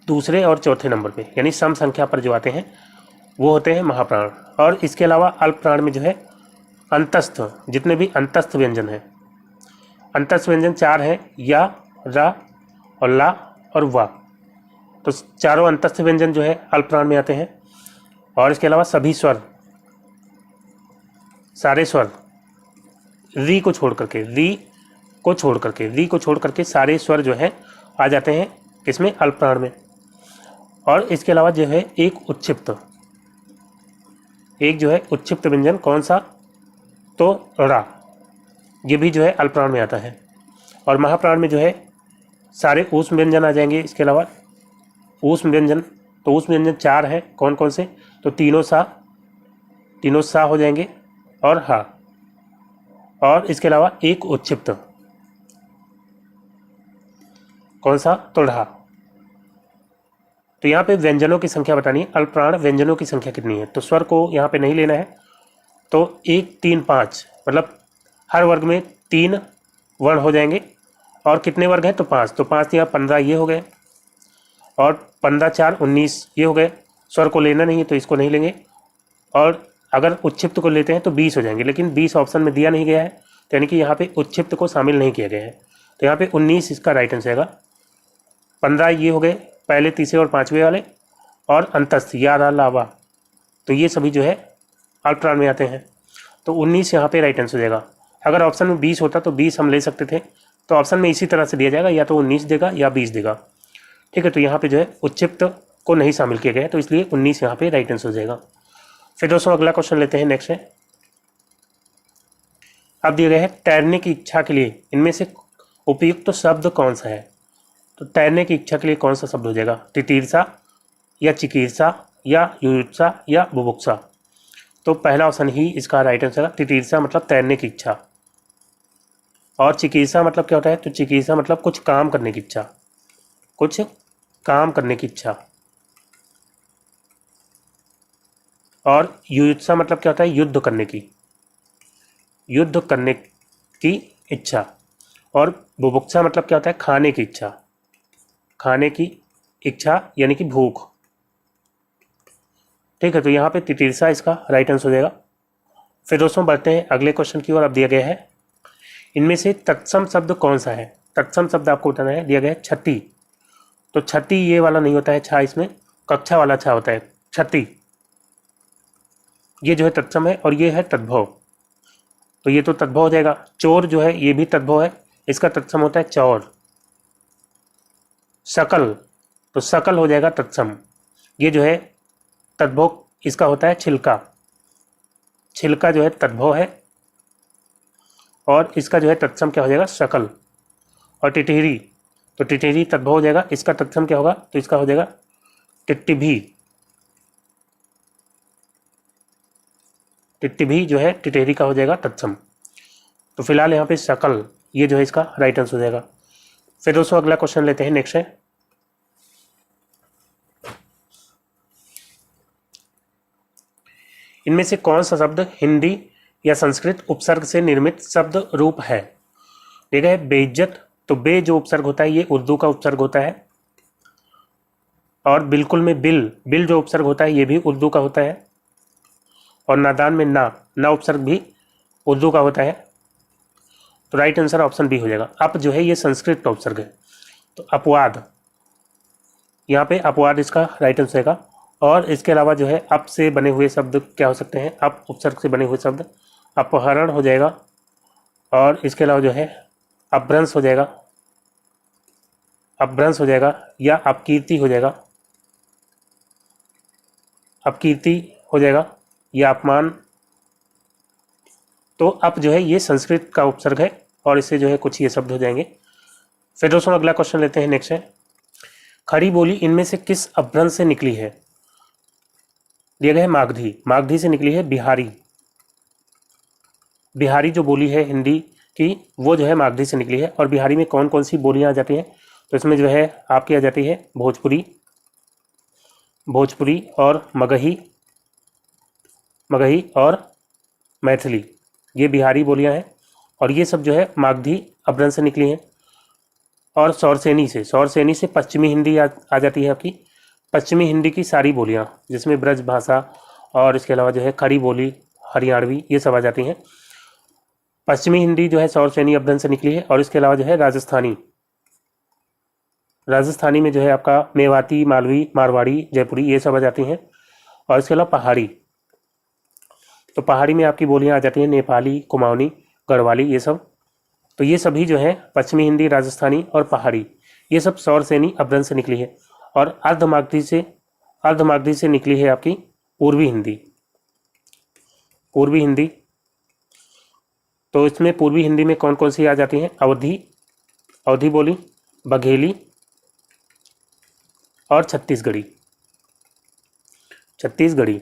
दूसरे और चौथे नंबर पे यानी सम संख्या पर जो आते हैं वो होते हैं महाप्राण। और इसके अलावा अल्पप्राण में जो है अंतस्थ, जितने भी अंतस्थ व्यंजन हैं, अंतस्थ व्यंजन 4 हैं, या, रा और ला और वा। तो चारों अंतस्थ व्यंजन जो है अल्पप्राण में आते हैं। और इसके अलावा सभी स्वर, सारे स्वर, री को छोड़ करके, री को छोड़ करके सारे स्वर जो है आ जाते हैं किसमें, अल्पप्राण में। और इसके अलावा जो है एक उच्छिप्त, एक जो है उच्छिप्त व्यंजन कौन सा, तो रा, ये भी जो है अल्पप्राण में आता है। और महाप्राण में जो है सारे ऊष्म व्यंजन आ जाएंगे। इसके अलावा ऊष्म व्यंजन, तो ऊष्म व्यंजन 4 हैं, कौन कौन से, तो तीनों सा हो जाएंगे और हा। और इसके अलावा एक उच्छिप्त, कौन सा, तो ढा। तो यहाँ पे व्यंजनों की संख्या बतानी है, अल्पप्राण व्यंजनों की संख्या कितनी है। तो स्वर को यहाँ पे नहीं लेना है, तो 1, 3, 5 मतलब हर वर्ग में 3 वर्ण हो जाएंगे। और कितने वर्ग हैं, तो 5, तो 5 या 15 ये हो गए, और 15, 4, 19 ये हो गए। स्वर को लेना नहीं है तो इसको नहीं लेंगे। और अगर उच्छिप्त को लेते हैं तो 20 हो जाएंगे, लेकिन 20 ऑप्शन में दिया नहीं गया है, तो यानी कि यहाँ पे उच्छिप्त को शामिल नहीं किया गया है। तो यहाँ पे 19 इसका राइट आंसर आएगा। 15 ये हो गए पहले, तीसरे और 5वें वाले, और अंतस्थ, या, रा, ला, वा, तो ये सभी जो है अल्पप्राण में आते हैं। तो 19 यहाँ पे राइट आंसर हो जाएगा। अगर ऑप्शन में 20 होता तो 20 हम ले सकते थे, तो ऑप्शन में इसी तरह से दिया जाएगा, या तो 19 देगा या 20 देगा, ठीक है। तो यहाँ पे जो है उच्छिप्त को नहीं शामिल किया गया है, तो इसलिए 19 यहाँ पे राइट आंसर हो जाएगा। फिर दोस्तों अगला क्वेश्चन लेते हैं, नेक्स्ट है, अब दिए गए हैं तैरने की इच्छा के लिए इनमें से उपयुक्त शब्द कौन सा है। तो तैरने की इच्छा के लिए कौन सा शब्द हो जाएगा? तितीर्षा या चिकीर्षा या युयुत्सा या बुभुक्षा? तो पहला ऑप्शन ही इसका राइट आंसर है। तितीर्षा मतलब तैरने की इच्छा, और चिकीर्षा मतलब क्या होता है? तो चिकीर्षा मतलब कुछ काम करने की इच्छा, कुछ काम करने की इच्छा। और युयुत्सा मतलब क्या होता है? युद्ध करने की, युद्ध करने की इच्छा। और बुभुक्षा मतलब क्या होता है? खाने की इच्छा, खाने की इच्छा यानी कि भूख। ठीक है, तो यहाँ पे तितीर्षा इसका राइट आंसर हो जाएगा। फिर दोस्तों बढ़ते हैं अगले क्वेश्चन की ओर। अब दिया गया है इनमें से तत्सम शब्द कौन सा है? तत्सम शब्द आपको बताना है। दिया गया है छठी। तो छठी ये वाला नहीं होता है छा, इसमें कक्षा वाला छा होता है। छठी ये जो है तत्सम है, और ये है तद्भव। तो ये तो तद्भव हो जाएगा। चोर जो है ये भी तद्भव है, इसका तत्सम होता है चौर। सकल, तो सकल हो जाएगा तत्सम। ये जो है तद्भव इसका होता है छिलका। छिलका जो है तद्भव है, और इसका जो है तत्सम क्या हो जाएगा? शकल। और टिटहरी, तो टिटहरी तद्भव हो जाएगा, इसका तत्सम क्या होगा? तो इसका हो जाएगा टिट्टिभी। टिट्टिभी जो है टिटहरी का हो जाएगा तत्सम। तो फिलहाल यहाँ पे शकल ये जो है इसका राइट आंसर हो जाएगा। फिर दोस्तों अगला क्वेश्चन लेते हैं। नेक्स्ट है इनमें से कौन सा शब्द हिंदी या संस्कृत उपसर्ग से निर्मित शब्द रूप है? देखा है बेइज्जत, तो बे जो उपसर्ग होता है ये उर्दू का उपसर्ग होता है। और बिल्कुल में बिल, बिल जो उपसर्ग होता है ये भी उर्दू का होता है। और नादान में ना, ना उपसर्ग भी उर्दू का होता है। तो राइट आंसर ऑप्शन बी हो जाएगा। अप जो है ये संस्कृत का उपसर्ग है। तो अपवाद, यहाँ पे अपवाद इसका राइट आंसर है। और इसके अलावा जो है अप से बने हुए शब्द क्या हो सकते हैं? अप उपसर्ग से बने हुए शब्द अपहरण हो जाएगा, और इसके अलावा जो है अपभ्रंश हो जाएगा, अपभ्रंश हो जाएगा, या अपकीर्ति हो जाएगा, अपकीर्ति हो जाएगा, या अपमान। तो अप जो है ये संस्कृत का उपसर्ग है, और इससे जो है कुछ ये शब्द हो जाएंगे। फिर दोस्तों अगला क्वेश्चन लेते हैं। नेक्स्ट है खड़ी बोली इनमें से किस अपभ्रंश से निकली है? दिया गया है मागधी, मागधी से निकली है बिहारी। बिहारी जो बोली है हिंदी की वो जो है मागधी से निकली है। और बिहारी में कौन कौन सी बोलियां आ जाती हैं? तो इसमें जो है आपकी आ जाती है भोजपुरी, भोजपुरी और मगही, मगही और मैथिली, ये बिहारी बोलियां हैं। और ये सब जो है मागधी अपभ्रंश से निकली हैं। और सौरसेनी से, सौरसेनी से पश्चिमी हिंदी आ जाती है आपकी। पश्चिमी हिंदी की सारी बोलियां जिसमें ब्रज भाषा और इसके अलावा जो है खड़ी बोली, हरियाणवी, ये सब आ जाती हैं। पश्चिमी हिंदी जो है सौरसेनी अपभ्रंश से निकली है। और इसके अलावा जो है राजस्थानी, राजस्थानी में जो है आपका मेवाती, मालवी, मारवाड़ी, जयपुरी, ये सब आ जाती हैं। और इसके अलावा पहाड़ी, तो पहाड़ी में आपकी बोलियां आ जाती हैं नेपाली, कुमाऊनी, गढ़वाली, ये सब। तो ये सभी जो है पश्चिमी हिंदी, राजस्थानी और पहाड़ी, ये सब सौरसेनी अपभ्रंश से निकली है। और अर्धमागधी से निकली है आपकी पूर्वी हिंदी, पूर्वी हिंदी। तो इसमें पूर्वी हिंदी में कौन कौन सी आ जाती हैं? अवधी, अवधी बोली, बघेली और छत्तीसगढ़ी, छत्तीसगढ़ी।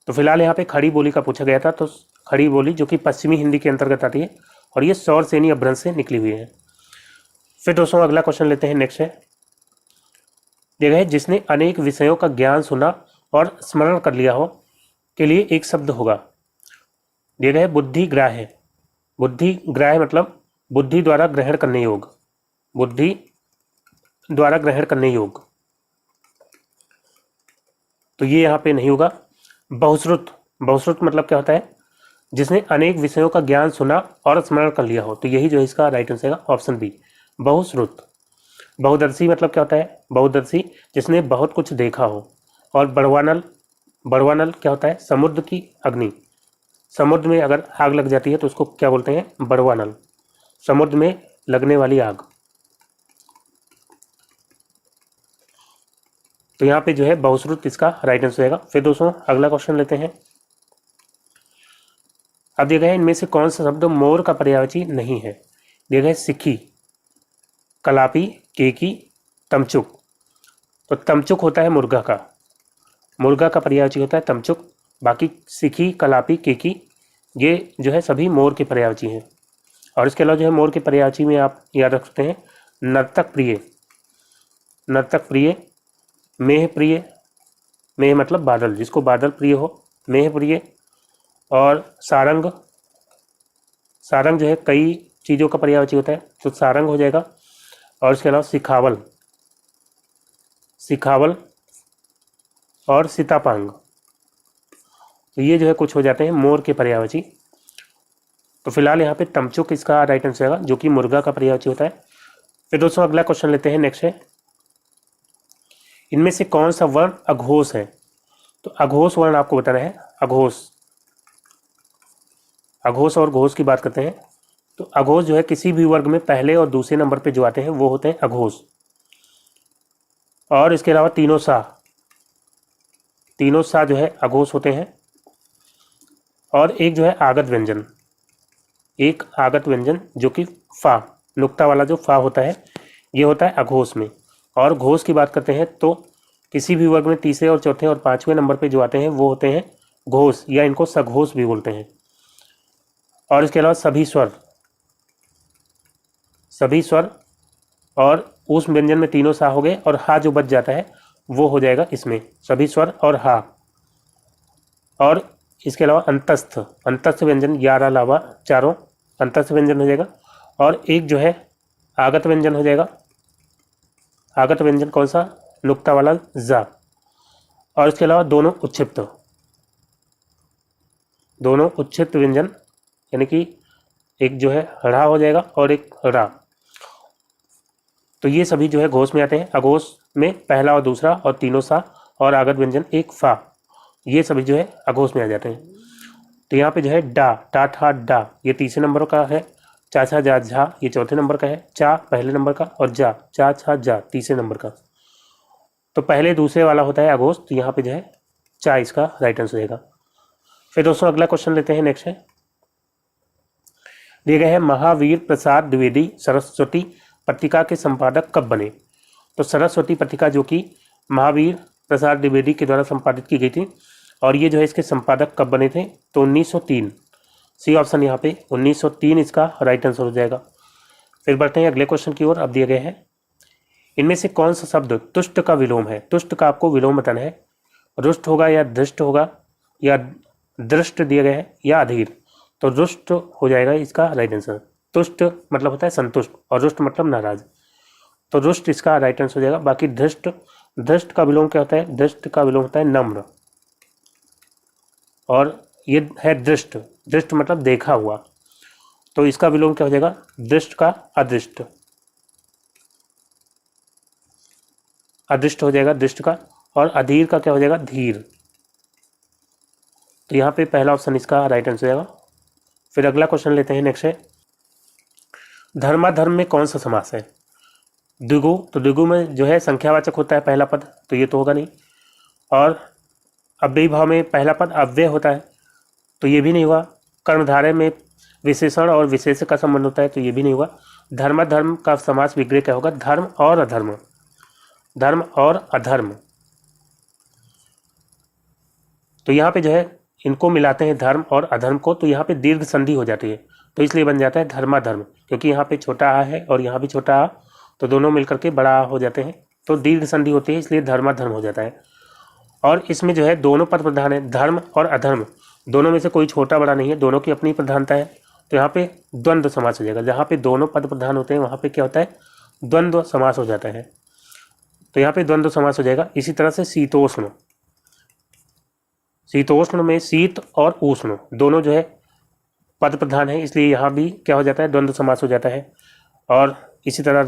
तो फिलहाल यहाँ पे खड़ी बोली का पूछा गया था, तो खड़ी बोली जो कि पश्चिमी हिंदी के अंतर्गत आती है, और ये सौरसेनी अपभ्रंश से निकली हुई है। फिर दोस्तों अगला क्वेश्चन लेते हैं। नेक्स्ट है देखा है जिसने अनेक विषयों का ज्ञान सुना और स्मरण कर लिया हो के लिए एक शब्द होगा। देखा है बुद्धि ग्राह्य, बुद्धि ग्राह्य मतलब बुद्धि द्वारा ग्रहण करने योग्य, बुद्धि द्वारा ग्रहण करने योग्य। तो ये यहाँ पे नहीं होगा। बहुश्रुत, बहुश्रुत मतलब क्या होता है? जिसने अनेक विषयों का ज्ञान सुना और स्मरण कर लिया हो। तो यही जो है इसका राइट आंसर है ऑप्शन बी, बहुश्रुत। बहुदर्शी मतलब क्या होता है? बहुदर्शी जिसने बहुत कुछ देखा हो। और बड़वानल, बड़वानल क्या होता है? समुद्र की अग्नि, समुद्र में अगर आग लग जाती है तो उसको क्या बोलते हैं? बड़वानल, समुद्र में लगने वाली आग। तो यहाँ पे जो है बहुश्रुत इसका राइट आंसर रहेगा। फिर दोस्तों अगला क्वेश्चन लेते हैं। अब दिया गया है इनमें से कौन सा शब्द मोर का पर्यायवाची नहीं है? दिया गया है सिक्की, कलापी, केकी, तमचुक। तो तमचुक होता है मुर्गा का पर्यायवाची होता है तमचुक। बाकी सिखी, कलापी, केकी ये जो है सभी मोर के पर्यायवाची हैं। और इसके अलावा जो है मोर के पर्यायवाची में आप याद रख सकते हैं नर्तक प्रिय, मेह प्रिय, मेह मतलब बादल, जिसको बादल प्रिय हो, मेह प्रिय। और सारंग जो है कई चीज़ों का पर्यायवाची होता है, तो सारंग हो जाएगा। और इसके अलावा सिखावल और सीतापांग, तो ये जो है कुछ हो जाते हैं मोर के पर्यायवाची। तो फिलहाल यहाँ पे तमचुक इसका राइट आंसर होगा, जो कि मुर्गा का पर्यायवाची होता है। फिर दोस्तों अगला क्वेश्चन लेते हैं, नेक्स्ट है, इनमें से कौन सा वर्ण अघोष है? तो अघोष वर्ण आपको बताना है। अघोष और घोष की बात करते हैं। तो अघोष जो है किसी भी वर्ग में पहले और दूसरे नंबर पे जो आते हैं वो होते हैं अघोष। और इसके अलावा तीनों सा जो है अघोष होते हैं। और एक जो है आगत व्यंजन, जो कि फा, नुक्ता वाला जो फा होता है, ये होता है अघोष में। और घोष की बात करते हैं तो किसी भी वर्ग में तीसरे और चौथे और पांचवें नंबर पे जो आते हैं वो होते हैं घोष, या इनको सघोष भी बोलते हैं। और इसके अलावा सभी स्वर और उस व्यंजन में तीनों सा हो गए, और हा जो बच जाता है वो हो जाएगा इसमें सभी स्वर और हा। और इसके अलावा अंतस्थ व्यंजन, यारा लावा चारों अंतस्थ व्यंजन हो जाएगा। और एक जो है आगत व्यंजन हो जाएगा। आगत व्यंजन कौन सा? नुक्ता वाला जा। और इसके अलावा दोनों उच्छिप्त व्यंजन, यानी कि एक जो है ढ़ा हो जाएगा और एक रा। तो ये सभी जो है घोष में आते हैं। अघोष में पहला और दूसरा और तीनों सा और आगत व्यंजन एक फा, ये सभी जो है अघोष में आ जाते हैं। तो यहाँ पे जो है डा, टा ठा डा, ये तीसरे नंबर का है। चा छा जा झा, ये चौथे नंबर का है। चा पहले नंबर का, और जा, चा छा जा तीसरे नंबर का। तो पहले दूसरे वाला होता है अघोष, तो यहाँ पे जो है चा इसका राइट आंसर रहेगा। फिर दोस्तों अगला क्वेश्चन लेते हैं, नेक्स्ट है, दिए गए हैं महावीर प्रसाद द्विवेदी सरस्वती पत्रिका के संपादक कब बने? तो सरस्वती पत्रिका जो कि महावीर प्रसाद द्विवेदी के द्वारा संपादित की गई थी, और ये जो है इसके संपादक कब बने थे? तो 1903, सी ऑप्शन यहाँ पे 1903 इसका राइट आंसर हो जाएगा। फिर बढ़ते हैं अगले क्वेश्चन की ओर। अब दिए गए हैं, इनमें से कौन सा शब्द तुष्ट का विलोम है? तुष्ट का आपको विलोम बताना है। रुष्ट होगा या धृष्ट होगा, या दृष्ट दिए गए हैं, या अधीर। तो रुष्ट हो जाएगा इसका राइट आंसर। तुष्ट मतलब होता है संतुष्ट, और रुष्ट मतलब नाराज, तो रुष्ट इसका राइट आंसर हो जाएगा। बाकी धृष्ट का विलोम क्या होता है? धृष्ट का विलोम होता है नम्र, और ये है दृष्ट मतलब देखा हुआ, तो इसका विलोम क्या हो जाएगा? दृष्ट का अदृष्ट हो जाएगा दृष्ट का। और अधीर का क्या हो जाएगा? धीर। तो यहाँ पे पहला ऑप्शन इसका राइट आंसर हो जाएगा। फिर अगला क्वेश्चन लेते हैं, नेक्स्ट है, धर्माधर्म में कौन सा समास है? द्विगु, तो द्विगु में जो है संख्यावाचक होता है पहला पद, तो ये तो होगा नहीं। और अव्ययी भाव में पहला पद अव्यय होता है, तो ये भी नहीं हुआ। कर्मधारय में विशेषण और विशेष का संबंध होता है, तो ये भी नहीं हुआ। धर्माधर्म का समास विग्रह क्या होगा? धर्म और अधर्म। तो यहाँ पे जो है इनको मिलाते हैं धर्म और अधर्म को, तो यहाँ पे दीर्घ संधि हो जाती है, तो इसलिए बन जाता है धर्माधर्म। क्योंकि यहाँ पे छोटा आ है और यहाँ भी छोटा आ, तो दोनों मिलकर के बड़ा आ हो जाते हैं, तो दीर्घ संधि होती है, इसलिए धर्माधर्म हो जाता है। और इसमें जो है दोनों पद प्रधान है, धर्म और अधर्म, दोनों में से कोई छोटा बड़ा नहीं है, दोनों की अपनी प्रधानता है। तो यहाँ पे द्वंद्व समास हो जाएगा। जहाँ पे दोनों पद प्रधान होते हैं वहाँ पे क्या होता है? द्वंद्व समास हो जाता है, तो यहाँ पे द्वंद्व समास हो जाएगा। इसी तरह से शीतोष्ण में शीत और उष्ण दोनों जो है पद प्रधान है, इसलिए यहाँ भी क्या हो जाता है? द्वंद्व समास हो जाता है। और इसी तरह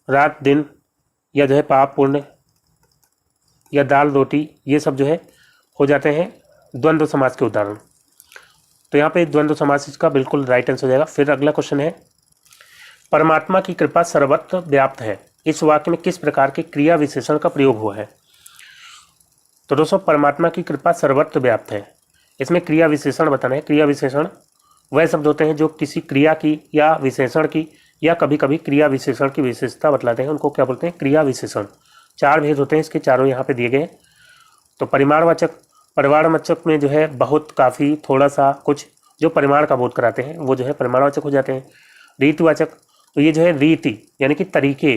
रात दिन या जो है पाप पुण्य या दाल रोटी, ये सब जो है हो जाते हैं द्वंद्व समास के उदाहरण। तो यहाँ पे द्वंद्व समास इसका बिल्कुल राइट आंसर हो जाएगा। फिर अगला क्वेश्चन है, परमात्मा की कृपा सर्वत्र व्याप्त है, इस वाक्य में किस प्रकार के क्रिया विशेषण का प्रयोग हुआ है? तो दोस्तों परमात्मा की कृपा सर्वत्र व्याप्त है, इसमें क्रिया विशेषण बताना है। क्रिया विशेषण वह शब्द होते हैं जो किसी क्रिया की या विशेषण की या कभी कभी क्रिया विशेषण की विशेषता बतलाते हैं, उनको क्या बोलते हैं? क्रिया विशेषण। 4 भेद होते हैं इसके, चारों यहाँ पे दिए गए हैं। तो परिमाणवाचक में जो है बहुत काफ़ी थोड़ा सा कुछ जो परिमाण का बोध कराते हैं वो जो है परिमाणवाचक हो जाते हैं। रीतिवाचक, तो ये जो है रीति यानी कि तरीके,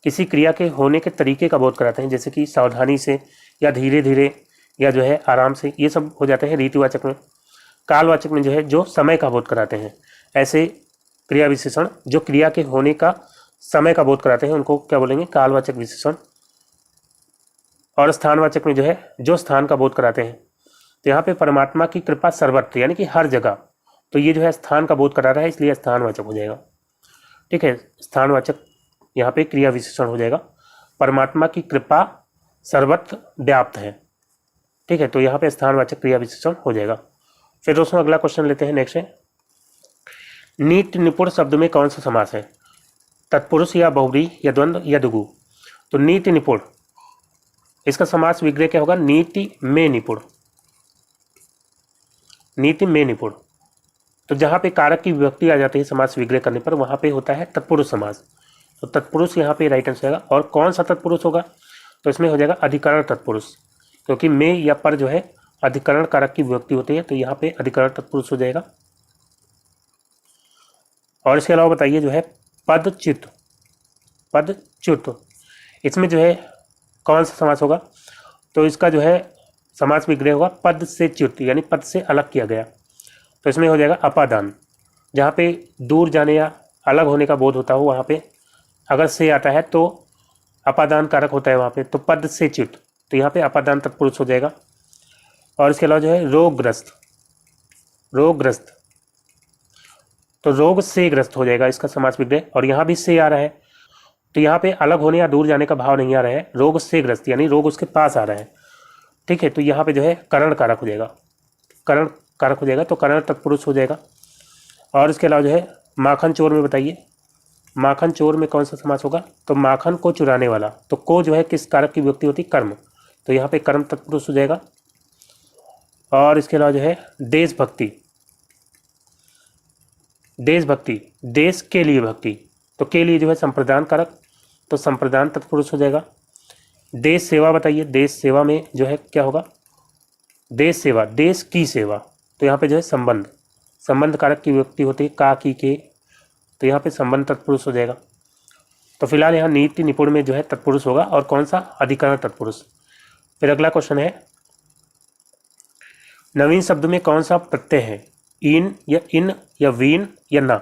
किसी क्रिया के होने के तरीके का बोध कराते हैं, जैसे कि सावधानी से या धीरे धीरे या जो है आराम से, ये सब हो जाते हैं रीतिवाचक में। कालवाचक में जो है जो समय का बोध कराते हैं, ऐसे क्रिया विशेषण जो क्रिया के होने का समय का बोध कराते हैं उनको क्या बोलेंगे? कालवाचक विशेषण। और स्थानवाचक में जो है जो स्थान का बोध कराते हैं। तो यहाँ पे परमात्मा की कृपा सर्वत्र यानी कि हर जगह, तो ये जो है स्थान का बोध करा रहा है, इसलिए स्थानवाचक हो जाएगा। ठीक है, स्थानवाचक यहाँ पे क्रिया विशेषण हो जाएगा। परमात्मा की कृपा सर्वत्र व्याप्त है। ठीक है, तो यहाँ पे स्थानवाचक क्रिया विशेषण हो जाएगा। फिर दोस्तों अगला क्वेश्चन लेते हैं, नेक्स्ट है नीति निपुण शब्द में कौन सा समास है? तत्पुरुष या बहुव्रीहि या द्वंद्व या दुगु? तो नीति निपुण, इसका समास विग्रह क्या होगा? नीति में निपुण। नीति में निपुण, तो जहाँ पे कारक की विभक्ति आ जाती है समास विग्रह करने पर वहाँ पे होता है तत्पुरुष समास। तो तत्पुरुष यहाँ पे राइट आंसर आएगा। और कौन सा तत्पुरुष होगा? तो इसमें हो जाएगा अधिकरण तत्पुरुष, क्योंकि में या पर जो है अधिकरण कारक की विभक्ति होती है, तो यहाँ पे अधिकरण तत्पुरुष हो जाएगा। और इसके अलावा बताइए जो है पदच्युत, पदच्युत, इसमें जो है कौन सा समास होगा? तो इसका जो है समास विग्रह होगा पद से च्युत, यानी पद से अलग किया गया। तो इसमें हो जाएगा अपादान, जहाँ पे दूर जाने या अलग होने का बोध होता हो वहाँ पे अगर से आता है तो अपादान कारक होता है वहाँ पे, तो पद से च्युत, तो यहाँ पे अपादान तत्पुरुष हो जाएगा। और इसके अलावा जो है रोगग्रस्त, रोगग्रस्त, तो रोग से ग्रस्त हो जाएगा इसका समास विग्रह। और यहाँ भी से आ रहा है, तो यहाँ पे अलग होने या दूर जाने का भाव नहीं आ रहा है, रोग से ग्रस्त यानी रोग उसके पास आ रहा है। ठीक है, तो यहाँ पे जो है करण कारक हो जाएगा, करण कारक हो जाएगा, तो करण तत्पुरुष हो जाएगा। और इसके अलावा जो है माखन चोर में बताइए, माखन चोर में कौन सा समास होगा? तो माखन को चुराने वाला, तो को जो है किस कारक की विभक्ति होती? कर्म, तो यहाँ पे कर्म तत्पुरुष हो जाएगा। और इसके अलावा जो है देशभक्ति, देशभक्ति, देश के लिए भक्ति, तो के लिए जो है संप्रदान कारक, तो संप्रदान तत्पुरुष हो जाएगा। देश सेवा बताइए, देश सेवा में जो है क्या होगा? देश सेवा, देश की सेवा, तो यहाँ पे जो है संबंध, संबंध कारक की विभक्ति होती है का की के, तो यहाँ पे संबंध तत्पुरुष हो जाएगा। तो फिलहाल यहाँ नीति निपुण में जो है तत्पुरुष होगा, और कौन सा? अधिकरण तत्पुरुष। फिर अगला क्वेश्चन है नवीन शब्द में कौन सा प्रत्यय है? इन या इन या वीन या ना?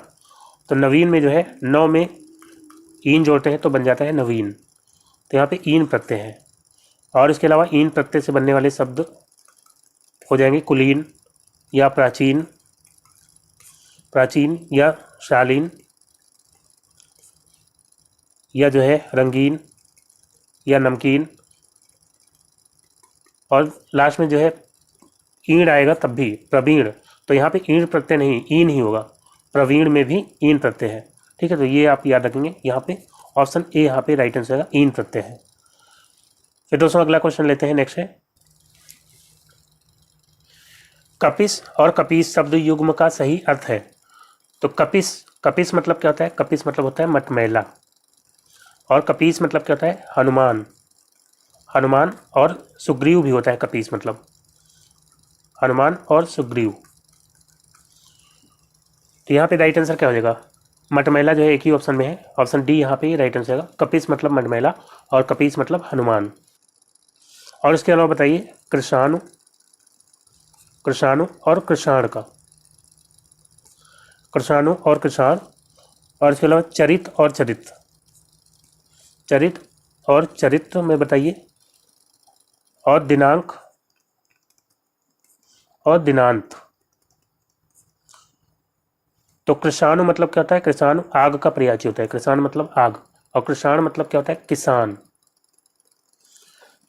तो नवीन में जो है नौ में इन जोड़ते हैं तो बन जाता है नवीन, तो यहाँ पे इन प्रत्यय है। और इसके अलावा इन प्रत्यय से बनने वाले शब्द हो जाएंगे कुलीन या प्राचीन, प्राचीन या शालीन, या जो है रंगीन या नमकीन। और लास्ट में जो है ईण आएगा तब भी प्रवीण, तो यहाँ पे ईण प्रत्यय नहीं ईन ही होगा, प्रवीण में भी ईन प्रत्यय है। ठीक है, तो ये आप याद रखेंगे, यहाँ पे ऑप्शन ए यहाँ पे राइट आंसर आएगा, ईन प्रत्यय है। फिर दोस्तों अगला क्वेश्चन लेते हैं, नेक्स्ट है कपिस और कपीस शब्द युग्म का सही अर्थ है? तो कपिस, कपिस मतलब क्या होता है? कपिस मतलब होता है मटमैला, और कपीस मतलब क्या होता है? हनुमान, हनुमान और सुग्रीव भी होता है कपीस मतलब, हनुमान और सुग्रीव। तो यहाँ पे राइट आंसर क्या हो जाएगा? मटमैला जो है एक ही ऑप्शन में है, ऑप्शन डी यहाँ पे राइट आंसर आएगा, कपिस मतलब मटमैला और कपीस मतलब हनुमान। और इसके अलावा बताइए कृषाणु, कृषाणु और कृषाण का, कृषाणु और कृषाण। और इसके अलावा चरित और चरित्र, चरित और चरित्र में बताइए, और दिनांक और दिनांत। तो कृषाणु मतलब क्या होता है? कृषाणु आग का पर्यायवाची होता है, कृषाण मतलब आग, और कृषाण मतलब क्या होता है? किसान।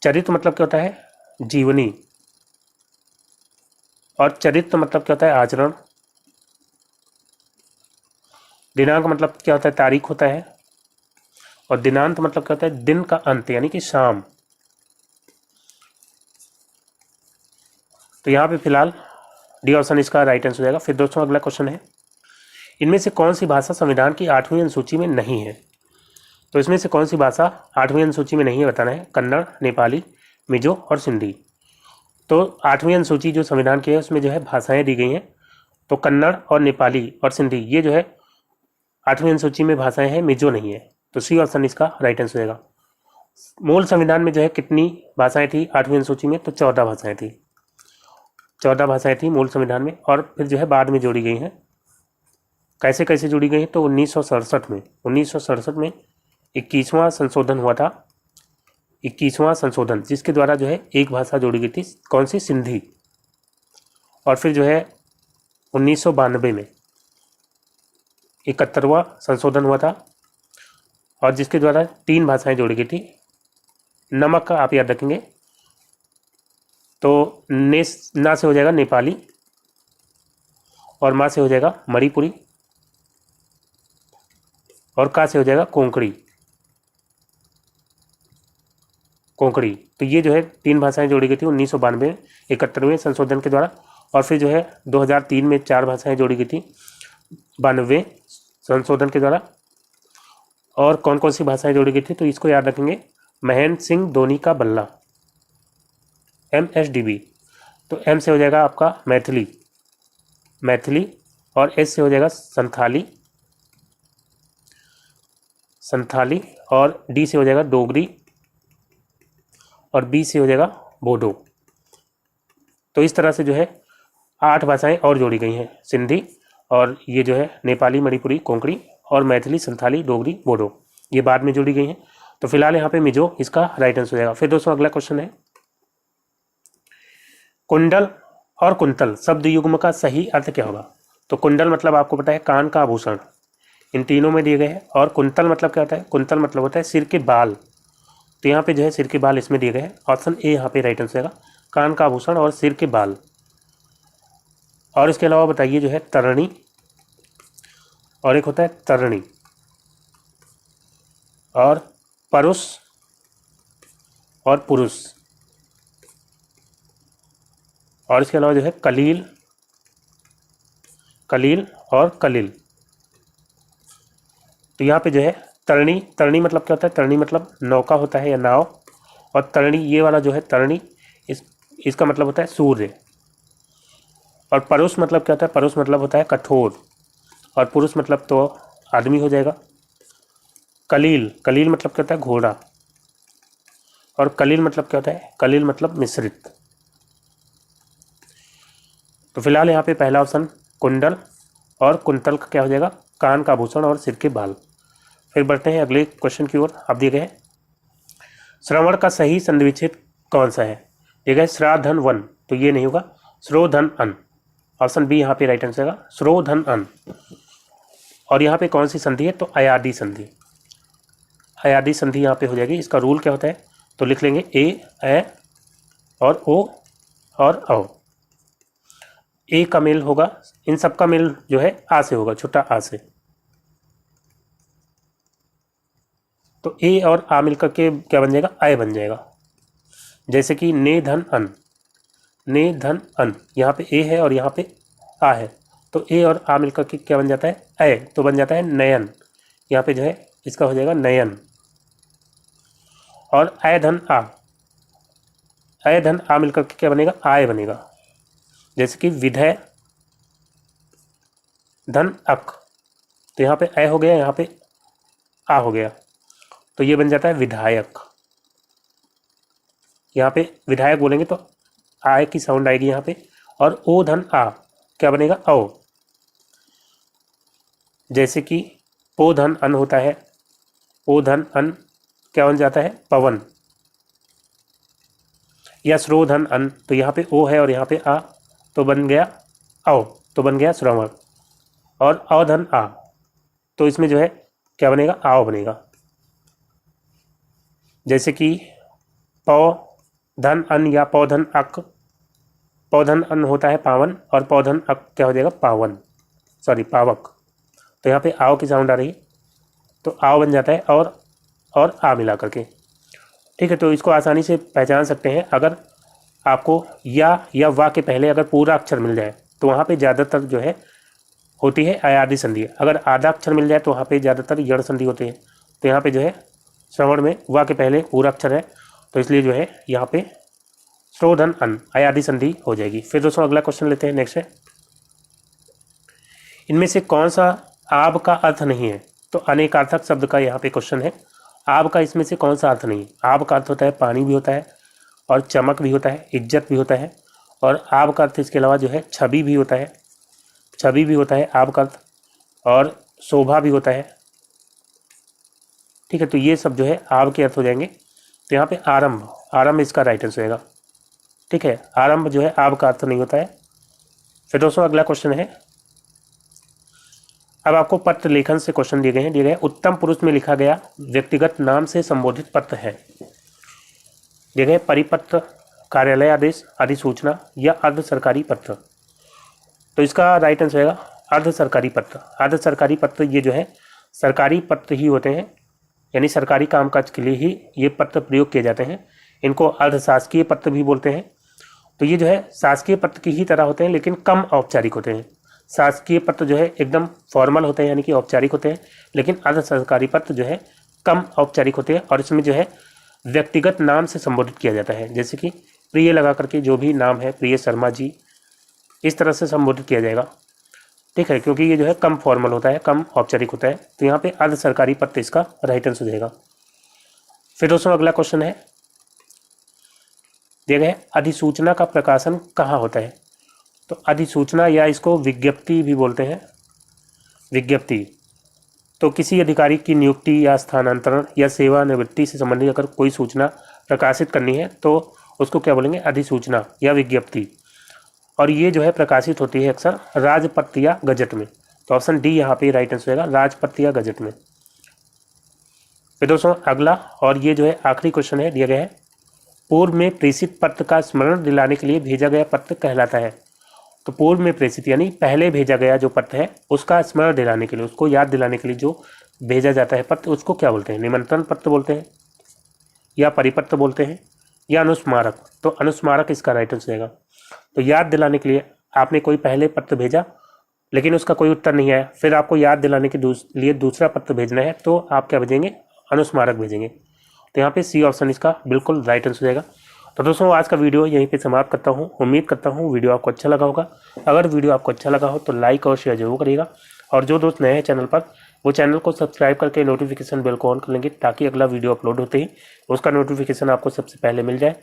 चरित्र मतलब क्या होता है? जीवनी, और चरित्र मतलब क्या होता है? आचरण। दिनांक मतलब क्या होता है? तारीख होता है। और दिनांत मतलब क्या होता है? दिन का अंत यानी कि शाम। तो यहाँ पे फिलहाल डी ऑप्शन इसका राइट आंसर हो जाएगा। फिर दोस्तों अगला क्वेश्चन है इनमें से कौन सी भाषा संविधान की 8वीं अनुसूची में नहीं है? तो इसमें से कौन सी भाषा 8वीं अनुसूची में नहीं है बताना है। कन्नड़, नेपाली, मिजो और सिंधी। तो 8वीं अनुसूची जो संविधान की है उसमें जो है भाषाएं दी गई हैं। तो कन्नड़ और नेपाली और सिंधी ये जो है 8वीं अनुसूची में भाषाएं हैं, मिजो नहीं है। तो सी ऑप्शन इसका राइट आंसर होगा। मूल संविधान में जो है कितनी भाषाएं थी 8वीं अनुसूची में? तो 14 भाषाएं थी। 14 भाषाएं थी मूल संविधान में, और फिर जो है बाद में जोड़ी गई हैं। कैसे कैसे जोड़ी गई हैं? तो 1967 में 21वां संशोधन हुआ था। 21वां संशोधन जिसके द्वारा जो है एक भाषा जोड़ी गई थी, कौन सी? सिंधी। और फिर जो है 1992 में 71वां संशोधन हुआ था, और जिसके द्वारा 3 भाषाएं जोड़ी गई थी। नमक का आप याद रखेंगे, तो ना से हो जाएगा नेपाली, और मा से हो जाएगा मणिपुरी, और का से हो जाएगा कोंकणी। तो ये जो है 3 भाषाएं जोड़ी गई थी 1992 71वें संशोधन के द्वारा, और फिर जो है 2003 में 4 भाषाएं जोड़ी गई थी 92वें संशोधन के द्वारा। और कौन कौन सी भाषाएं जोड़ी गई थी? तो इसको याद रखेंगे, महेंद्र सिंह धोनी का बल्ला, MSDB। तो M से हो जाएगा आपका मैथिली, और S से हो जाएगा संथाली, और D से हो जाएगा डोगरी, और B से हो जाएगा बोडो। तो इस तरह से जो है 8 भाषाएं और जोड़ी गई हैं, सिंधी, और ये जो है नेपाली, मणिपुरी, कोंकणी, और मैथिली, संथाली, डोगरी, बोडो, ये बाद में जोड़ी गई हैं। तो फिलहाल यहाँ पे मिजो इसका राइट आंसर हो जाएगा। फिर दोस्तों अगला क्वेश्चन है, कुंडल और कुंतल शब्द युग्म का सही अर्थ क्या होगा? तो कुंडल मतलब आपको पता है कान का आभूषण, इन तीनों में दिए गए हैं। और कुंतल मतलब क्या होता है? कुंतल मतलब होता है सिर के बाल। तो यहाँ पे जो है सिर के बाल इसमें दिए गए हैं। ऑप्शन ए यहाँ पे राइट आंसर होगा, कान का आभूषण और सिर के बाल। और इसके अलावा बताइए जो है तरणी, और एक होता है तरणी, और परुष और पुरुष, और इसके अलावा जो है कलील और कलिल। तो यहाँ पे जो है तरणी मतलब क्या होता है? तरणी मतलब नौका होता है या नाव, और तरणी ये वाला जो है तरणी इसका मतलब होता है सूर्य। और परुष मतलब क्या होता है? परुष मतलब होता है कठोर, और पुरुष मतलब तो आदमी हो जाएगा। कलील मतलब क्या होता है? घोड़ा। और कलिल मतलब क्या होता है? कलिल मतलब मिश्रित। तो फिलहाल यहाँ पे पहला ऑप्शन कुंडल और कुंतल का क्या हो जाएगा? कान का आभूषण और सिर के बाल। फिर बढ़ते हैं अगले क्वेश्चन की ओर। अब दिए गए हैं श्रवण का सही संधिविच्छेद कौन सा है? दिया गया है श्राधन वन, तो ये नहीं होगा, श्रोधन अन। ऑप्शन बी यहाँ पे राइट आंसर होगा, श्रोधन अन। और यहाँ पे कौन सी संधि है? तो अयादी संधि। अयादी संधि यहाँ पे हो जाएगी। इसका रूल क्या होता है? तो लिख लेंगे ए और ओ और औ। ए का मेल होगा, इन सब का मेल जो है आ से होगा, छोटा आ से। तो ए और आ मिलकर के क्या बन जाएगा? आय बन जाएगा। जैसे कि ने धन अन, यहाँ पे ए है और यहाँ पे आ है, तो ए और आ मिलकर के क्या बन जाता है? अय, तो बन जाता है नयन। यहाँ पे जो है इसका हो जाएगा नयन। और अय धन आ मिलकर के क्या बनेगा? आय बनेगा। जैसे कि विधेय धन अक, तो यहाँ पे अय हो गया, यहाँ पे आ हो गया, तो ये बन जाता है विधायक। यहाँ पे विधायक बोलेंगे तो आय की साउंड आएगी यहाँ पे। और ओ धन आ क्या बनेगा? औ। जैसे कि पो धन अन होता है, ओ धन अन क्या बन जाता है? पवन। या श्रोधन अन, तो यहाँ पे ओ है और यहाँ पे आ, तो बन गया औ, तो बन गया श्रवण। और अवधन आ, तो इसमें जो है क्या बनेगा? आओ बनेगा। जैसे कि पौ धन अन या पौधन अक, पौधन अन होता है पावन, और पौधन अक क्या हो जाएगा? पावन, पावक। तो यहाँ पे आओ की साउंड आ रही है, तो आओ बन जाता है और आ मिला करके। ठीक है, तो इसको आसानी से पहचान सकते हैं। अगर आपको या वा के पहले अगर पूरा अक्षर मिल जाए तो वहाँ पे ज़्यादातर जो है होती है अयादि संधि। अगर आधा अक्षर मिल जाए तो वहाँ पे ज़्यादातर यण संधि होती है। तो यहाँ पे जो है श्रवण में वा के पहले पूरा अक्षर है, तो इसलिए जो है यहाँ पे श्रोधन अन अयादि संधि हो जाएगी। फिर दोस्तों अगला क्वेश्चन लेते हैं। नेक्स्ट है, इनमें से कौन सा आब का अर्थ नहीं है? तो अनेकार्थक शब्द का यहाँ पे क्वेश्चन है। आब का इसमें से कौन सा अर्थ नहीं है? आब का अर्थ होता है पानी भी होता है, और चमक भी होता है, इज्जत भी होता है, और आब का अर्थ इसके अलावा जो है छवि भी होता है, छवि भी होता है आब का अर्थ, और शोभा भी होता है। ठीक है, तो ये सब जो है आब के अर्थ हो जाएंगे। तो यहाँ पे आरंभ, आरंभ इसका राइट आंसर होगा। ठीक है, आरंभ जो है आब का अर्थ नहीं होता है। फिर दोस्तों अगला क्वेश्चन है, अब आपको पत्र लेखन से क्वेश्चन दिए गए हैं। उत्तम पुरुष में लिखा गया व्यक्तिगत नाम से संबोधित पत्र है। दिए गए परिपत्र, कार्यालय आदेश, अधिसूचना या अर्ध सरकारी पत्र। तो इसका राइट आंसर होगा अर्ध सरकारी पत्र। अर्ध सरकारी पत्र ये जो है सरकारी पत्र ही होते हैं, यानी सरकारी कामकाज के लिए ही ये पत्र प्रयोग किए जाते हैं। इनको अर्ध शासकीय पत्र भी बोलते हैं। तो ये जो है शासकीय पत्र की ही तरह होते हैं, लेकिन कम औपचारिक होते हैं। शासकीय पत्र जो है एकदम फॉर्मल होते हैं, यानी कि औपचारिक होते हैं, लेकिन अर्ध सरकारी पत्र जो है कम औपचारिक होते हैं, और इसमें जो है व्यक्तिगत नाम से संबोधित किया जाता है। जैसे कि प्रिय लगा करके जो भी नाम है, प्रिय शर्मा जी, इस तरह से संबोधित किया जाएगा। ठीक है, क्योंकि ये जो है कम फॉर्मल होता है, कम औपचारिक होता है। तो यहाँ पे अर्ध सरकारी पत्र इसका राइट आंसर हो जाएगा। फिर दोस्तों अगला क्वेश्चन है, दिया गया है अधिसूचना का प्रकाशन कहाँ होता है? तो अधिसूचना या इसको विज्ञप्ति भी बोलते हैं। विज्ञप्ति तो किसी अधिकारी की नियुक्ति या स्थानांतरण या सेवानिवृत्ति से संबंधित अगर कोई सूचना प्रकाशित करनी है तो उसको क्या बोलेंगे? अधिसूचना या विज्ञप्ति। और ये जो है प्रकाशित होती है अक्सर राजपत्र या गजट में। तो ऑप्शन डी यहाँ पे राइट आंसर होगा, राजपत्र या गजट में। फिर दोस्तों अगला और ये जो है आखिरी क्वेश्चन है, दिया गया है पूर्व में प्रेषित पत्र का स्मरण दिलाने के लिए भेजा गया पत्र कहलाता है। तो पूर्व में प्रेषित यानी पहले भेजा गया जो पत्र है उसका स्मरण दिलाने के लिए, उसको याद दिलाने के लिए जो भेजा जाता है पत्र, उसको क्या बोलते हैं? निमंत्रण पत्र बोलते हैं, या परिपत्र बोलते हैं, या अनुस्मारक। तो अनुस्मारक इसका राइट आंसर रहेगा। तो याद दिलाने के लिए आपने कोई पहले पत्र भेजा लेकिन उसका कोई उत्तर नहीं आया, फिर आपको याद दिलाने के लिए दूसरा पत्र भेजना है, तो आप क्या भेजेंगे? अनुस्मारक भेजेंगे। तो यहाँ पे सी ऑप्शन इसका बिल्कुल राइट आंसर रहेगा। तो दोस्तों आज का वीडियो यहीं पे समाप्त करता हूँ। उम्मीद करता हूँ वीडियो आपको अच्छा लगा होगा। अगर वीडियो आपको अच्छा लगा हो तो लाइक और शेयर जरूर करिएगा, और जो दोस्त नए हैं चैनल पर वो चैनल को सब्सक्राइब करके नोटिफिकेशन बेल को ऑन कर लेंगे, ताकि अगला वीडियो अपलोड होते ही उसका नोटिफिकेशन आपको सबसे पहले मिल जाए।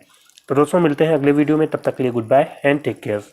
तो दोस्तों मिलते हैं अगले वीडियो में, तब तक के लिए goodbye and take care.